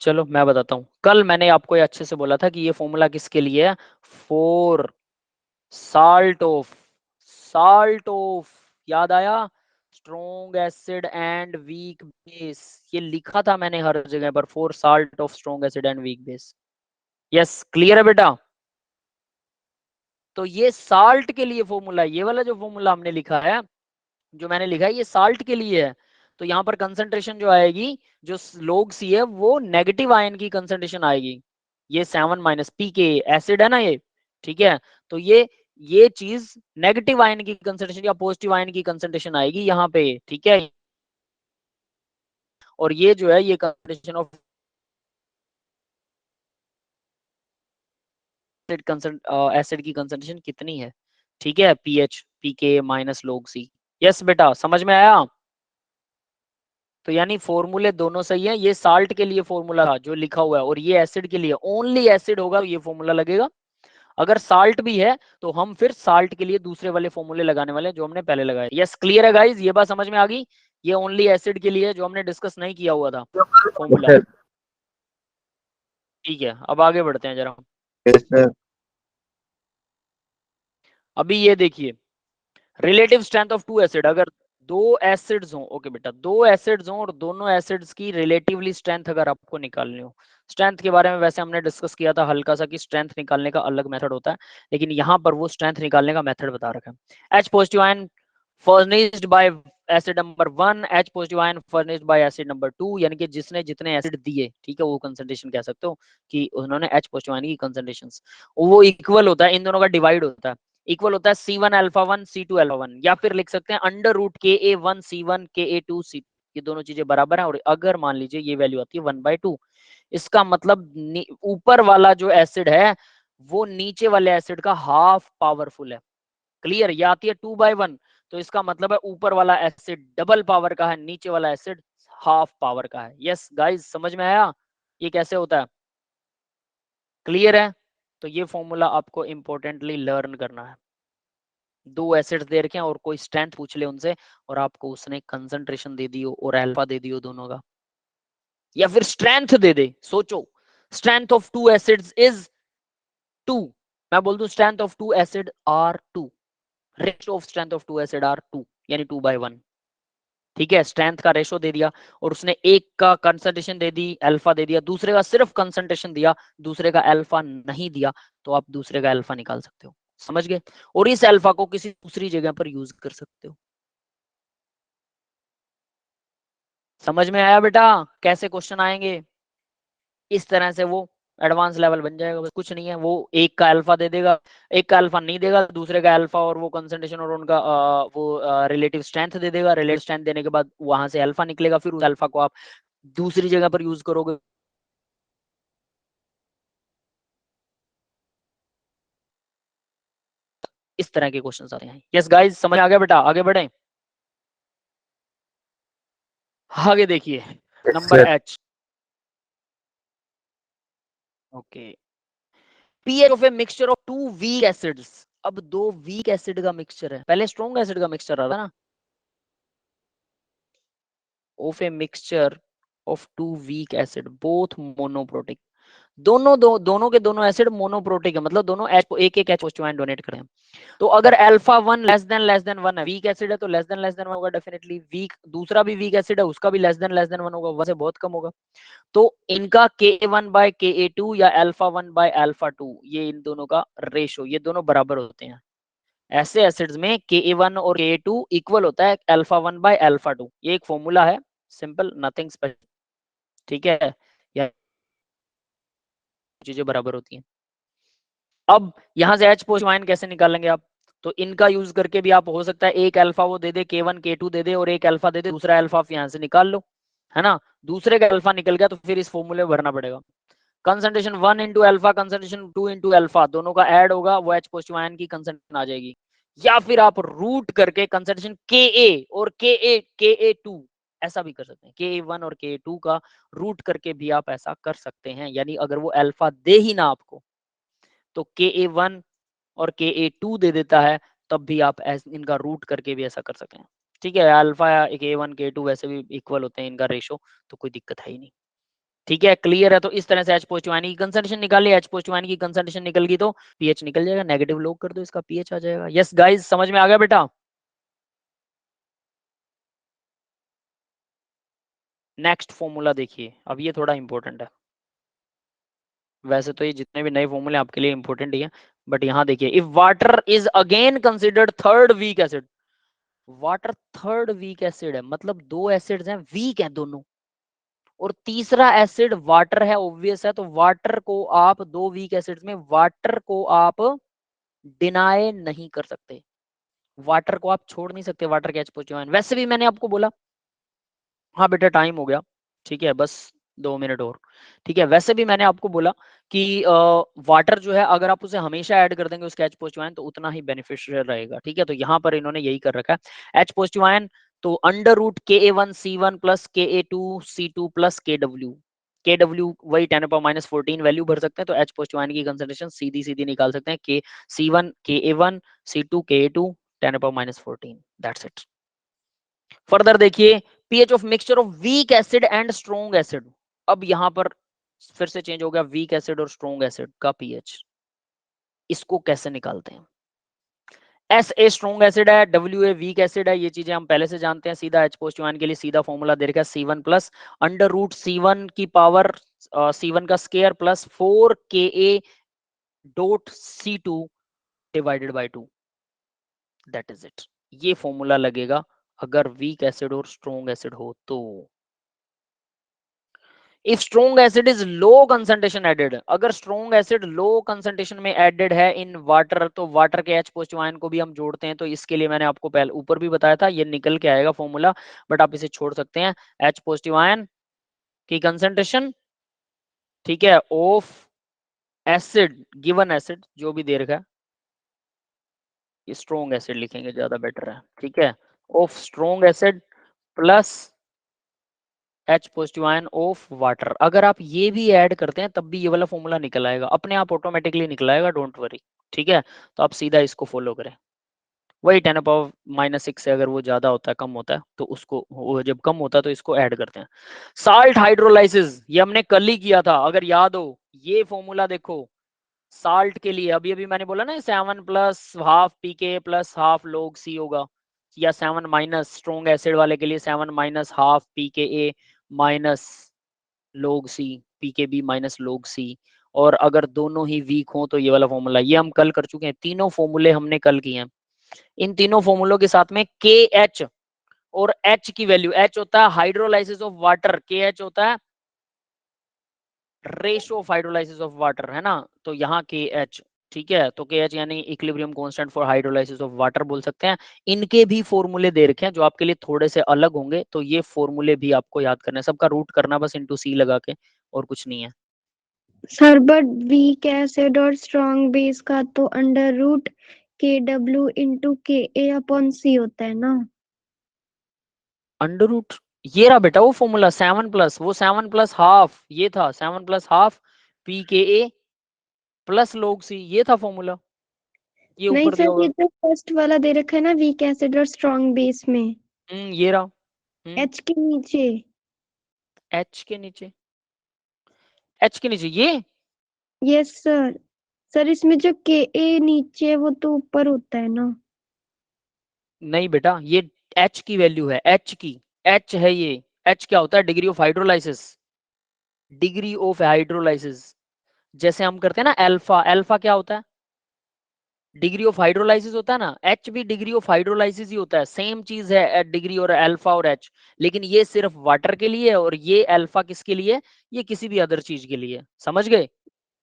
चलो मैं बताता हूँ, कल मैंने आपको ये अच्छे से बोला था कि ये फॉर्मूला किसके लिए है, four salt of, salt of, याद आया, strong acid and weak base, ये लिखा था मैंने हर जगह पर, four salt of strong acid and weak base. Yes, clear है बेटा। तो ये साल्ट के लिए फॉर्मूला, ये वाला जो फॉर्मूला हमने लिखा है, जो मैंने लिखा है, ये साल्ट के लिए है। तो यहाँ पर कंसंट्रेशन जो आएगी, जो log C है, वो नेगेटिव आयन की कंसंट्रेशन आएगी। ये 7 माइनस पी के एसिड है ना ये, ठीक है। तो ये चीज नेगेटिव आयन की कंसंट्रेशन या पॉजिटिव आयन की कंसंट्रेशन आएगी यहाँ पे, ठीक है। और ये जो है, ये कंसंट्रेशन ऑफ एसिड की कंसंट्रेशन कितनी है, ठीक है, पीएच पीके माइनस log C। यस बेटा, समझ में आया। तो यानी फॉर्मूले दोनों सही है। ये साल्ट के लिए फॉर्मूला था जो लिखा हुआ है, और ये एसिड के लिए, ओनली एसिड होगा तो ये फॉर्मूला लगेगा। अगर साल्ट भी है तो हम फिर साल्ट के लिए दूसरे वाले फॉर्मूले लगाने वाले हैं जो हमने पहले लगाए। यस, क्लियर है गाइस, ये बात समझ में आ गई। ये ओनली एसिड के लिए है जो हमने डिस्कस नहीं किया हुआ था फॉर्मूला। सर। ठीक है, अब आगे बढ़ते हैं जरा। Yes sir. अभी ये देखिए, relative strength of two acid. अगर दो एसिड्स हों, ओके बेटा, दो एसिड्स हों और दोनों एसिड्स की रिलेटिवली स्ट्रेंथ अगर आपको निकालनी हो, स्ट्रेंथ के बारे में वैसे हमने डिस्कस किया था हल्का सा कि स्ट्रेंथ निकालने का अलग मेथड होता है, लेकिन यहाँ पर वो स्ट्रेंथ निकालने का मेथड बता रखा है। H positive ion furnished bye acid number 1, H positive ion furnished bye acid number 2, यानी कि जिसने जितने एसिड दिए, ठीक है, वो कंसंट्रेशन कह सकते हो कि उन्होंने H पॉजिटिव आयन की कंसंट्रेशंस, वो इक्वल होता है, इन दोनों का डिवाइड होता है, इक्वल होता है C1 अल्फा 1 C2 अल्फा 1, या फिर लिख सकते हैं under root KA1 C1 KA2 C, ये दोनों चीजें बराबर है। और अगर मान लीजिए ये वैल्यू आती है 1/2, इसका मतलब ऊपर वाला जो एसिड है वो नीचे वाले एसिड का हाफ पावरफुल है। क्लियर, ये आती है 2/1, तो इसका मतलब है ऊपर वाला एसिड डबल पावर का है, नीचे वाला एसिड हाफ पावर का है। यस गाइस, समझ में आया ये कैसे होता है, क्लियर है। तो ये फॉर्मूला आपको इंपॉर्टेंटली लर्न करना है। दो एसिड्स दे रखे हैं और कोई स्ट्रेंथ पूछ ले उनसे, और आपको उसने कंसंट्रेशन दे दी हो और अल्फा दे दी हो दोनों का, या फिर स्ट्रेंथ दे दे। सोचो, strength of two acids is 2, मैं बोल दूं strength of two acid are 2, ratio of strength of two acid are 2, यानी 2/1, ठीक है। स्ट्रेंथ का रेशो दे दिया और उसने एक का कंसंट्रेशन दे दी, अल्फा दे दिया, दूसरे का सिर्फ कंसंट्रेशन दिया, दूसरे का अल्फा नहीं दिया, तो आप दूसरे का अल्फा निकाल सकते हो, समझ गए। और इस अल्फा को किसी दूसरी जगह पर यूज कर सकते हो। समझ में आया बेटा कैसे क्वेश्चन आएंगे, इस तरह से वो एडवांस लेवल बन जाएगा। बस कुछ नहीं है, वो एक का अल्फा दे देगा, एक का अल्फा नहीं देगा, दूसरे का अल्फा और वो कंसंट्रेशन और उनका वो रिलेटिव स्ट्रेंथ दे देगा। रिलेटिव स्ट्रेंथ देने के बाद वहां से अल्फा निकलेगा, फिर उस अल्फा को आप दूसरी जगह पर यूज करोगे। इस तरह के क्वेश्चंस आते हैं। यस गाइस, समझ आ गया बेटा, आगे बढ़े। आगे देखिए, number sir. H, okay, pH of a mixture of two weak acids. अब दो वीक एसिड का मिक्सचर है, पहले स्ट्रॉन्ग एसिड का मिक्सचर रहा था ना, of a mixture of two weak acid both monoprotic, दोनों के दोनों एसिड मोनोप्रोटिक है, मतलब दोनों एक एक H पॉजिटिव आयन डोनेट कर रहे हैं। तो अगर अल्फा 1 लेस देन 1 है, वीक एसिड है, तो लेस देन 1 होगा डेफिनेटली। वीक, दूसरा भी वीक एसिड है, उसका भी लेस देन 1 होगा, वैसे बहुत कम होगा। तो इनका Ka1/Ka2 या अल्फा 1/अल्फा 2, ये इन दोनों का रेशो, ये दोनों बराबर होते हैं। ऐसे एसिड्स में Ka1 और Ka2 इक्वल होता है अल्फा 1/अल्फा 2। ये एक फॉर्मूला है, सिंपल, नथिंग स्पेशल, ठीक है, या चीजें बराबर होती हैं। अब यहां से H पॉजिटिव आयन कैसे निकालेंगे आप, तो इनका यूज करके भी आप, हो सकता है एक अल्फा वो दे दे K1 K2 दे दे और एक अल्फा दे दे, दूसरा अल्फा आप यहां से निकाल लो, है ना। दूसरे का अल्फा निकल गया तो फिर इस फॉर्मूले में भरना पड़ेगा। Concentration 1 into alpha, concentration 2 into alpha, दोनों का ऐड होगा, वो H पॉजिटिव आयन की कंसंट्रेशन आ जाएगी। या फिर आप रूट करके कंसंट्रेशन Ka और Ka2 ऐसा भी कर सकते हैं, Ka1 और Ka2 का रूट करके भी आप ऐसा कर सकते हैं। यानी अगर वो अल्फा दे ही ना आपको, तो Ka1 और Ka2 दे देता है, तब भी आप इनका रूट करके भी ऐसा कर सकते हैं, ठीक है। अल्फा K1 K2 वैसे भी इक्वल होते हैं इनका रेशो, तो कोई दिक्कत है ही नहीं, ठीक है, क्लियर है। तो इस तरह से H पॉजिटिव आयन की कंसंट्रेशन निकाल लिया, H पॉजिटिव आयन की कंसंट्रेशन निकल गई तो पीएच निकल जाएगा, नेगेटिव लोग कर दो, इसका पीएच आ जाएगा। यस गाइस, समझ में आ गया बेटा। नेक्स्ट फॉर्मूला देखिए, अब ये थोड़ा इंपॉर्टेंट है, वैसे तो ये जितने भी नए फॉर्मूले आपके लिए इंपॉर्टेंट ही है, बट यहाँ देखिए, if water is again considered third weak acid, water third weak acid है, मतलब दो एसिड्स हैं वीक है दोनों, और तीसरा एसिड वाटर है, ऑब्वियस है, तो वाटर को आप दो वीक एसिड्स में वाटर को आप डिनाई नहीं कर सकते, वाटर को आप छोड़ नहीं सकते, वाटर के H पॉजिटिव आयन। वैसे भी मैंने आपको बोला, हाँ बेटा टाइम हो गया, ठीक है, बस 2 मिनट और, ठीक है। वैसे भी मैंने आपको बोला कि वाटर जो है अगर आप उसे हमेशा ऐड कर देंगे उसके H पॉजिटिव आयन तो उतना ही बेनिफिशियल रहेगा, ठीक है। तो यहाँ पर इन्होंने यही कर रखा है, H पॉजिटिव आयन तो under root Ka1C1 plus Ka2C2 plus KW वही 10⁻⁻14 वैल्यू भर सकते हैं, तो H पॉजिटिव आयन की कंसंट्रेशन सीधी सीधी निकाल सकते हैं, C1 Ka1 C2 Ka2 10⁻⁻14, that's it. Further देखिए, pH of mixture of weak acid and strong acid, अब यहां पर फिर से चेंज हो गया, वीक एसिड और स्ट्रॉन्ग एसिड का पीएच, इसको कैसे निकालते हैं। एस ए स्ट्रॉन्ग एसिड है, डब्ल्यू ए वीक एसिड है, ये चीजें हम पहले से जानते हैं, सीधा H पॉजिटिव आयन के लिए सीधा फॉर्मूला दे रखा है, C1 plus under root C1 की पावर C1 का square plus 4 Ka dot C2 divided by 2, that is it. ये फॉर्मूला लगेगा अगर वीक एसिड और स्ट्रॉन्ग एसिड हो तो। If strong acid is low concentration added, अगर स्ट्रॉन्ग एसिड लो कंसंट्रेशन में एडेड है इन वाटर, तो वाटर के H पॉजिटिव आयन को भी हम जोड़ते हैं, तो इसके लिए मैंने आपको पहले ऊपर भी बताया था, ये निकल के आएगा फॉर्मूला, बट आप इसे छोड़ सकते हैं। H पॉजिटिव आयन की कंसंट्रेशन, ठीक है, ऑफ एसिड, गिवन एसिड जो भी दे रखा है, स्ट्रॉन्ग एसिड लिखेंगे ज्यादा बेटर है, ठीक है, of strong acid plus H positive ion of water, अगर आप ये भी ऐड करते हैं तब भी ये वाला फॉर्मूला निकल आएगा, अपने आप ऑटोमेटिकली निकल आएगा, डोंट वरी, ठीक है। तो आप सीधा इसको फॉलो करें, वही 10⁻⁻6 से अगर वो ज्यादा होता है कम होता है तो उसको, वो जब कम होता है तो इसको ऐड करते हैं। साल्ट हाइड्रोलाइसिस, ये हमने कल ही किया था, अगर याद हो, ये फॉर्मूला देखो साल्ट के लिए, अभी अभी मैंने बोला ना 7 प्लस हाफ पीके प्लस हाफ log C होगा, या 7 माइनस स्ट्रॉन्ग एसिड वाले के लिए 7 minus half pKa minus log C, pKb minus log C, और अगर दोनों ही वीक हो तो ये वाला फॉर्मूला, ये हम कल कर चुके हैं, तीनों फॉर्मूले हमने कल किए हैं। इन तीनों फॉर्मूलों के साथ में KH और H की वैल्यू, H होता है हाइड्रोलाइसिस ऑफ वाटर, KH होता है ratio of hydrolysis of water, है ना, तो यहाँ KH, ठीक है, तो KH यानी equilibrium constant for hydrolysis of water बोल सकते हैं। इनके भी फॉर्मूले दे रखे हैं जो आपके लिए थोड़े से अलग होंगे, तो ये फॉर्मूले भी आपको याद करना है, सबका रूट करना बस इनटू C लगा के, और कुछ नहीं है। सर बट वीक एसिड और स्ट्रॉन्ग बेस का तो under root KW into KA/C होता है ना। अंडर रूट, ये रहा बेटा वो फॉर्मूला 7 प्लस, वो 7 प्लस हाफ, ये था 7 plus half pKa plus log C, ये था फॉर्मूला, ये नहीं ऊपर दिया सर, ये होगा। तो फर्स्ट वाला दे रखा है ना, वीक एसिड और स्ट्रॉन्ग बेस में, ये रहा। H के नीचे। H के नीचे, H के नीचे ये, यस सर। सर इसमें जो KA नीचे है वो तो ऊपर होता है ना। नहीं बेटा, ये H की वैल्यू है, H की, H है ये, H क्या होता है, degree of hydrolysis, degree of hydrolysis, जैसे हम करते हैं ना अल्फा, अल्फा क्या होता है, डिग्री ऑफ हाइड्रोलाइसिस होता है ना, H भी डिग्री ऑफ हाइड्रोलाइसिस ही होता है, सेम चीज है डिग्री और अल्फा और H, लेकिन ये सिर्फ वाटर के लिए है और ये अल्फा किसके लिए, ये किसी भी अदर चीज के लिए, समझ गए,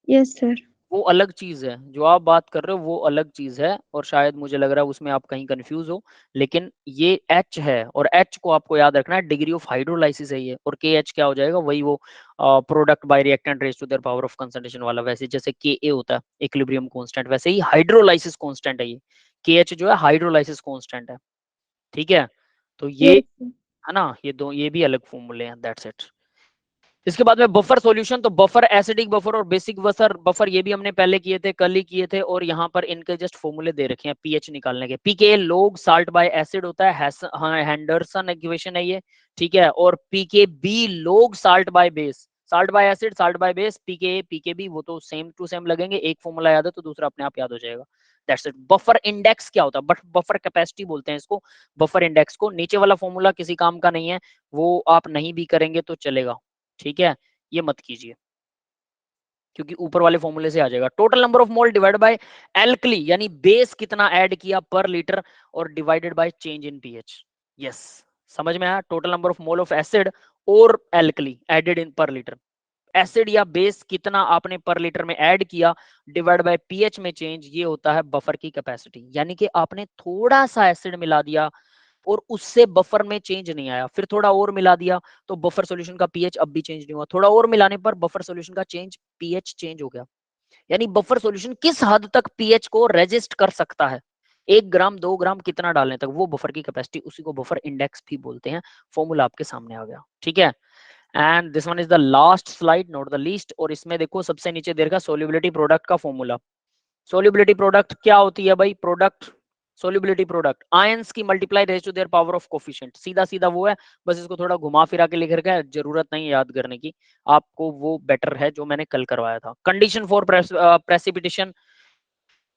यस सर। वो अलग चीज है, जो आप बात कर रहे हो वो अलग चीज है, और शायद मुझे लग रहा है उसमें आप कहीं कंफ्यूज हो, लेकिन ये H है, और H को आपको याद रखना है, डिग्री ऑफ हाइड्रोलाइसिस है ये, और KH क्या हो जाएगा, वही वो product by reactant raise to their power of concentration वाला, वैसे जैसे Ka होता है इक्विलिब्रियम कांस्टेंट, वैसे ही हाइड्रोलाइसिस कांस्टेंट है ये, KH जो है हाइड्रोलाइसिस कांस्टेंट है, ठीक है। तो ये यस है ना, ये दो, ये भी अलग फॉर्मूले हैं, दैट्स इट। इसके बाद में बफर सॉल्यूशन, तो बफर एसिडिक बफर और बेसिक बफर ये भी हमने पहले किए थे, कल ही किए थे, और यहाँ पर इनके जस्ट फॉर्मूले दे रखे हैं पीएच निकालने के। पीके लोग साल्ट बाय एसिड होता है, हेंडरसन इक्वेशन है ये, ठीक है, और पीके बी लोग salt by base, salt by acid salt by base, P K P K B वो तो सेम टू सेम लगेंगे, एक फॉर्मूला याद है तो दूसरा अपने आप याद हो जाएगा, दैट्स इट। बफर इंडेक्स क्या होता है, बट बफर कैपेसिटी बोलते हैं इसको, बफर इंडेक्स को, नीचे वाला फॉर्मूला किसी काम का नहीं है, वो आप नहीं भी करेंगे तो चलेगा, ठीक है, ये मत कीजिए। क्योंकि ऊपर वाले फॉर्मूले से आ जाएगा। Total number of mole divide by alkali, यानी बेस कितना ऐड किया पर लीटर, और divided by change in pH. Yes, समझ में आया? Total number of mole of acid और एल्कली एडेड इन पर लीटर। एसिड या बेस कितना आपने पर लीटर में ऐड किया डिवाइड बाय पीएच में चेंज, ये होता है बफर की कैपेसिटी। यानी कि आपने थोड़ा सा एसिड मिला दिया और उससे बफर में चेंज नहीं आया, फिर थोड़ा और मिला दिया तो बफर सॉल्यूशन का पीएच अब भी चेंज नहीं हुआ, थोड़ा और मिलाने पर बफर सॉल्यूशन का पीएच चेंज हो गया। यानी बफर सॉल्यूशन किस हद तक पीएच को रेजिस्ट कर सकता है, 1 ग्राम 2 ग्राम कितना डालने तक, वो बफर की कैपेसिटी, उसी को बफर इंडेक्स भी बोलते हैं। फॉर्मूला आपके सामने आ गया, ठीक है। And this one is the last slide, not the least. और इसमें देखो सबसे नीचे दे रखा सोल्यूबिलिटी प्रोडक्ट का फॉर्मूला। सोल्यूबिलिटी प्रोडक्ट क्या होती है भाई? प्रोडक्ट, सोल्यूबिलिटी प्रोडक्ट आयंस की multiply raise to their power of coefficient, सीधा सीधा वो है, बस इसको थोड़ा घुमा फिरा के लिख रखा है, जरूरत नहीं याद करने की, आपको वो बेटर है जो मैंने कल करवाया था। Condition for precipitation,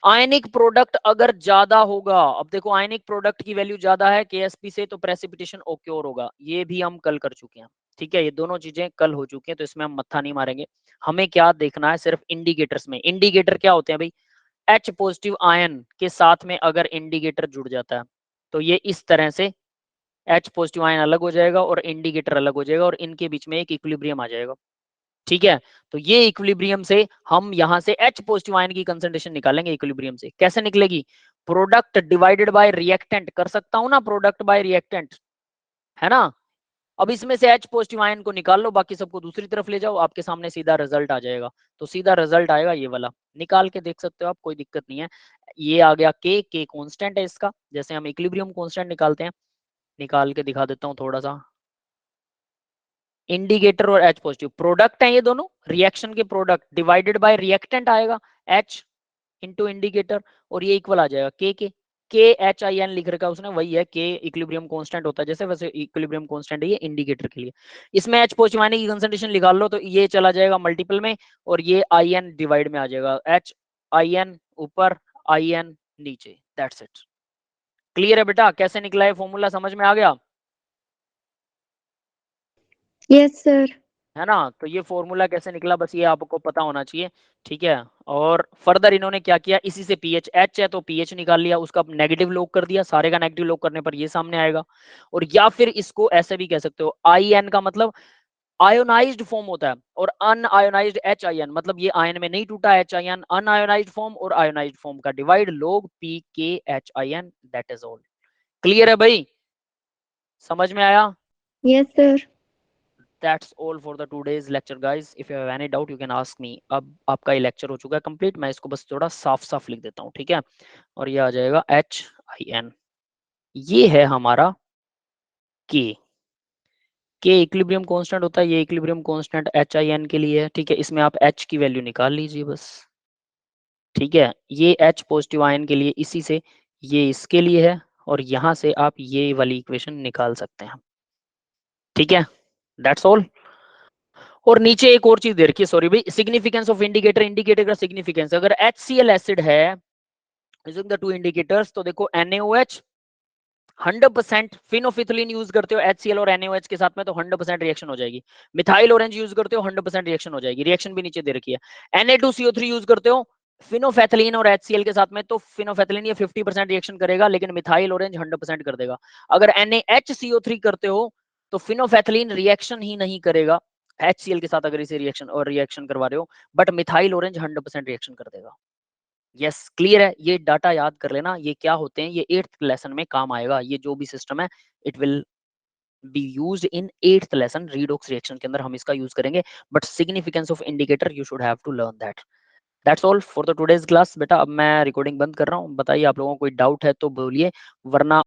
ionic product अगर ज्यादा होगा, अब देखो आयनिक प्रोडक्ट की वैल्यू ज्यादा है केएसपी से तो प्रेसिपिटेशन ओक्योर होगा, ये भी हम कल कर चुके हैं, ठीक है। ये दोनों चीजें कल हो चुकी हैं तो इसमें हम मत्था नहीं मारेंगे। हमें क्या देखना है सिर्फ इंडिकेटर्स में। इंडिकेटर क्या होते हैं भाई? H पॉजिटिव आयन के साथ में अगर इंडिकेटर जुड़ जाता है तो ये इस तरह से H पॉजिटिव आयन अलग हो जाएगा और इंडिकेटर अलग हो जाएगा और इनके बीच में एक इक्विलिब्रियम आ जाएगा, ठीक है। तो ये इक्विलिब्रियम से हम यहां से H पॉजिटिव आयन की कंसंट्रेशन निकालेंगे। इक्विलिब्रियम से कैसे निकलेगी? प्रोडक्ट डिवाइडेड बाय रिएक्टेंट कर सकता हूं ना, प्रोडक्ट बाय रिएक्टेंट, है ना। अब इसमें से H पॉजिटिव आयन को निकाल लो, बाकी सबको दूसरी तरफ ले जाओ, आपके सामने सीधा रिजल्ट आ जाएगा। तो सीधा रिजल्ट आएगा ये वाला, निकाल के देख सकते हो आप, कोई दिक्कत नहीं है। ये आ गया K कांस्टेंट है इसका, जैसे हम इक्विलिब्रियम कांस्टेंट निकालते हैं। निकाल के दिखा देता हूं थोड़ा सा। इंडिकेटर और H पॉजिटिव प्रोडक्ट है ये दोनों, रिएक्शन के प्रोडक्ट डिवाइडेड बाय रिएक्टेंट आएगा H इंटू इंडिकेटर, और ये इक्वल आ जाएगा के एच आई एन लिख रखा है उसने, वही है के इक्विलिब्रियम कांस्टेंट होता है जैसे, वैसे इक्विलिब्रियम कांस्टेंट है ये इंडिकेटर के लिए। इसमें H पॉजिटिव आयन की कंसंट्रेशन निकाल लो तो ये चला जाएगा मल्टीपल में और ये आई एन डिवाइड में आ जाएगा, H आई एन ऊपर आई एन नीचे, दैट्स इट। क्लियर है बेटा? कैसे निकला है फॉर्मूला, समझ में आ गया? Yes sir. है ना। तो ये फॉर्मूला कैसे निकला बस ये आपको पता होना चाहिए, ठीक है। और फर्दर इन्होंने क्या किया, इसी से पीएच, एच है तो पीएच निकाल लिया, उसका नेगेटिव लॉग कर दिया, सारे का नेगेटिव लॉग करने पर ये सामने आएगा। और या फिर इसको ऐसे भी कह सकते हो, आई एन का मतलब आयोनाइज्ड फॉर्म होता है और अनआयोनाइज्ड एच आई एन, मतलब ये आयन में नहीं टूटा H I N, unionized form और आयोनाइज्ड फॉर्म का divide log P K H I N, that is all. Clear है भाई? समझ में आया? Yes sir. That's all for the today's lecture guys. If you have any doubt you can ask me. अब आपका ये लेक्चर हो चुका है कंप्लीट, मैं इसको बस थोड़ा साफ साफ लिख देता हूँ, ठीक है। और ये आ जाएगा HIN, ये है हमारा K इक्विलिब्रियम कांस्टेंट होता है, ये इक्विलिब्रियम कांस्टेंट HIN के लिए है, ठीक है। इसमें आप H की वैल्यू निकाल लीजिए बस, ठीक है। ये H पॉजिटिव आयन के लिए इसी से, ये इसके लिए है और यहाँ से आप ये वाली इक्वेशन निकाल सकते हैं, ठीक है। That's all. और नीचे एक और चीज दे रखी है, सॉरी भाई, सिग्निफिकेंस ऑफ इंडिकेटर, इंडिकेटर का सिग्निफिकेंस, अगर HCl एसिड है यूजिंग द टू इंडिकेटर्स तो देखो NaOH 100%, फिनोफिथिलीन यूज करते हो HCl और NaOH के साथ में तो 100% रिएक्शन हो जाएगी। मिथाइल ऑरेंज यूज करते हो 100% रिएक्शन हो जाएगी, रिएक्शन भी नीचे दे रखी है। Na2CO3 यूज करते हो फिनोफेथिलीन और HCl के साथ में तो फिनोफेथिलीन ये 50% रिएक्शन करेगा लेकिन मिथाइल ऑरेंज 100% कर देगा। अगर NaHCO3 करते हो तो फिनोफेथिलीन रिएक्शन ही नहीं करेगा HCl के साथ अगर इसे रिएक्शन करवा रहे हो, बट मिथाइल ऑरेंज 100% रिएक्शन कर देगा। यस, क्लियर है? ये डाटा याद कर लेना, ये क्या होते हैं, ये 8th लेसन में काम आएगा, ये जो भी सिस्टम है it will be used in 8th lesson, redox reaction के अंदर हम इसका यूज करेंगे, but significance of indicator you should have to learn that. That's all for the today's class. बेटा अब मैं रिकॉर्डिंग बंद कर रहा हूँ, बताइए आप लोगों को कोई डाउट है तो बोलिए, वरना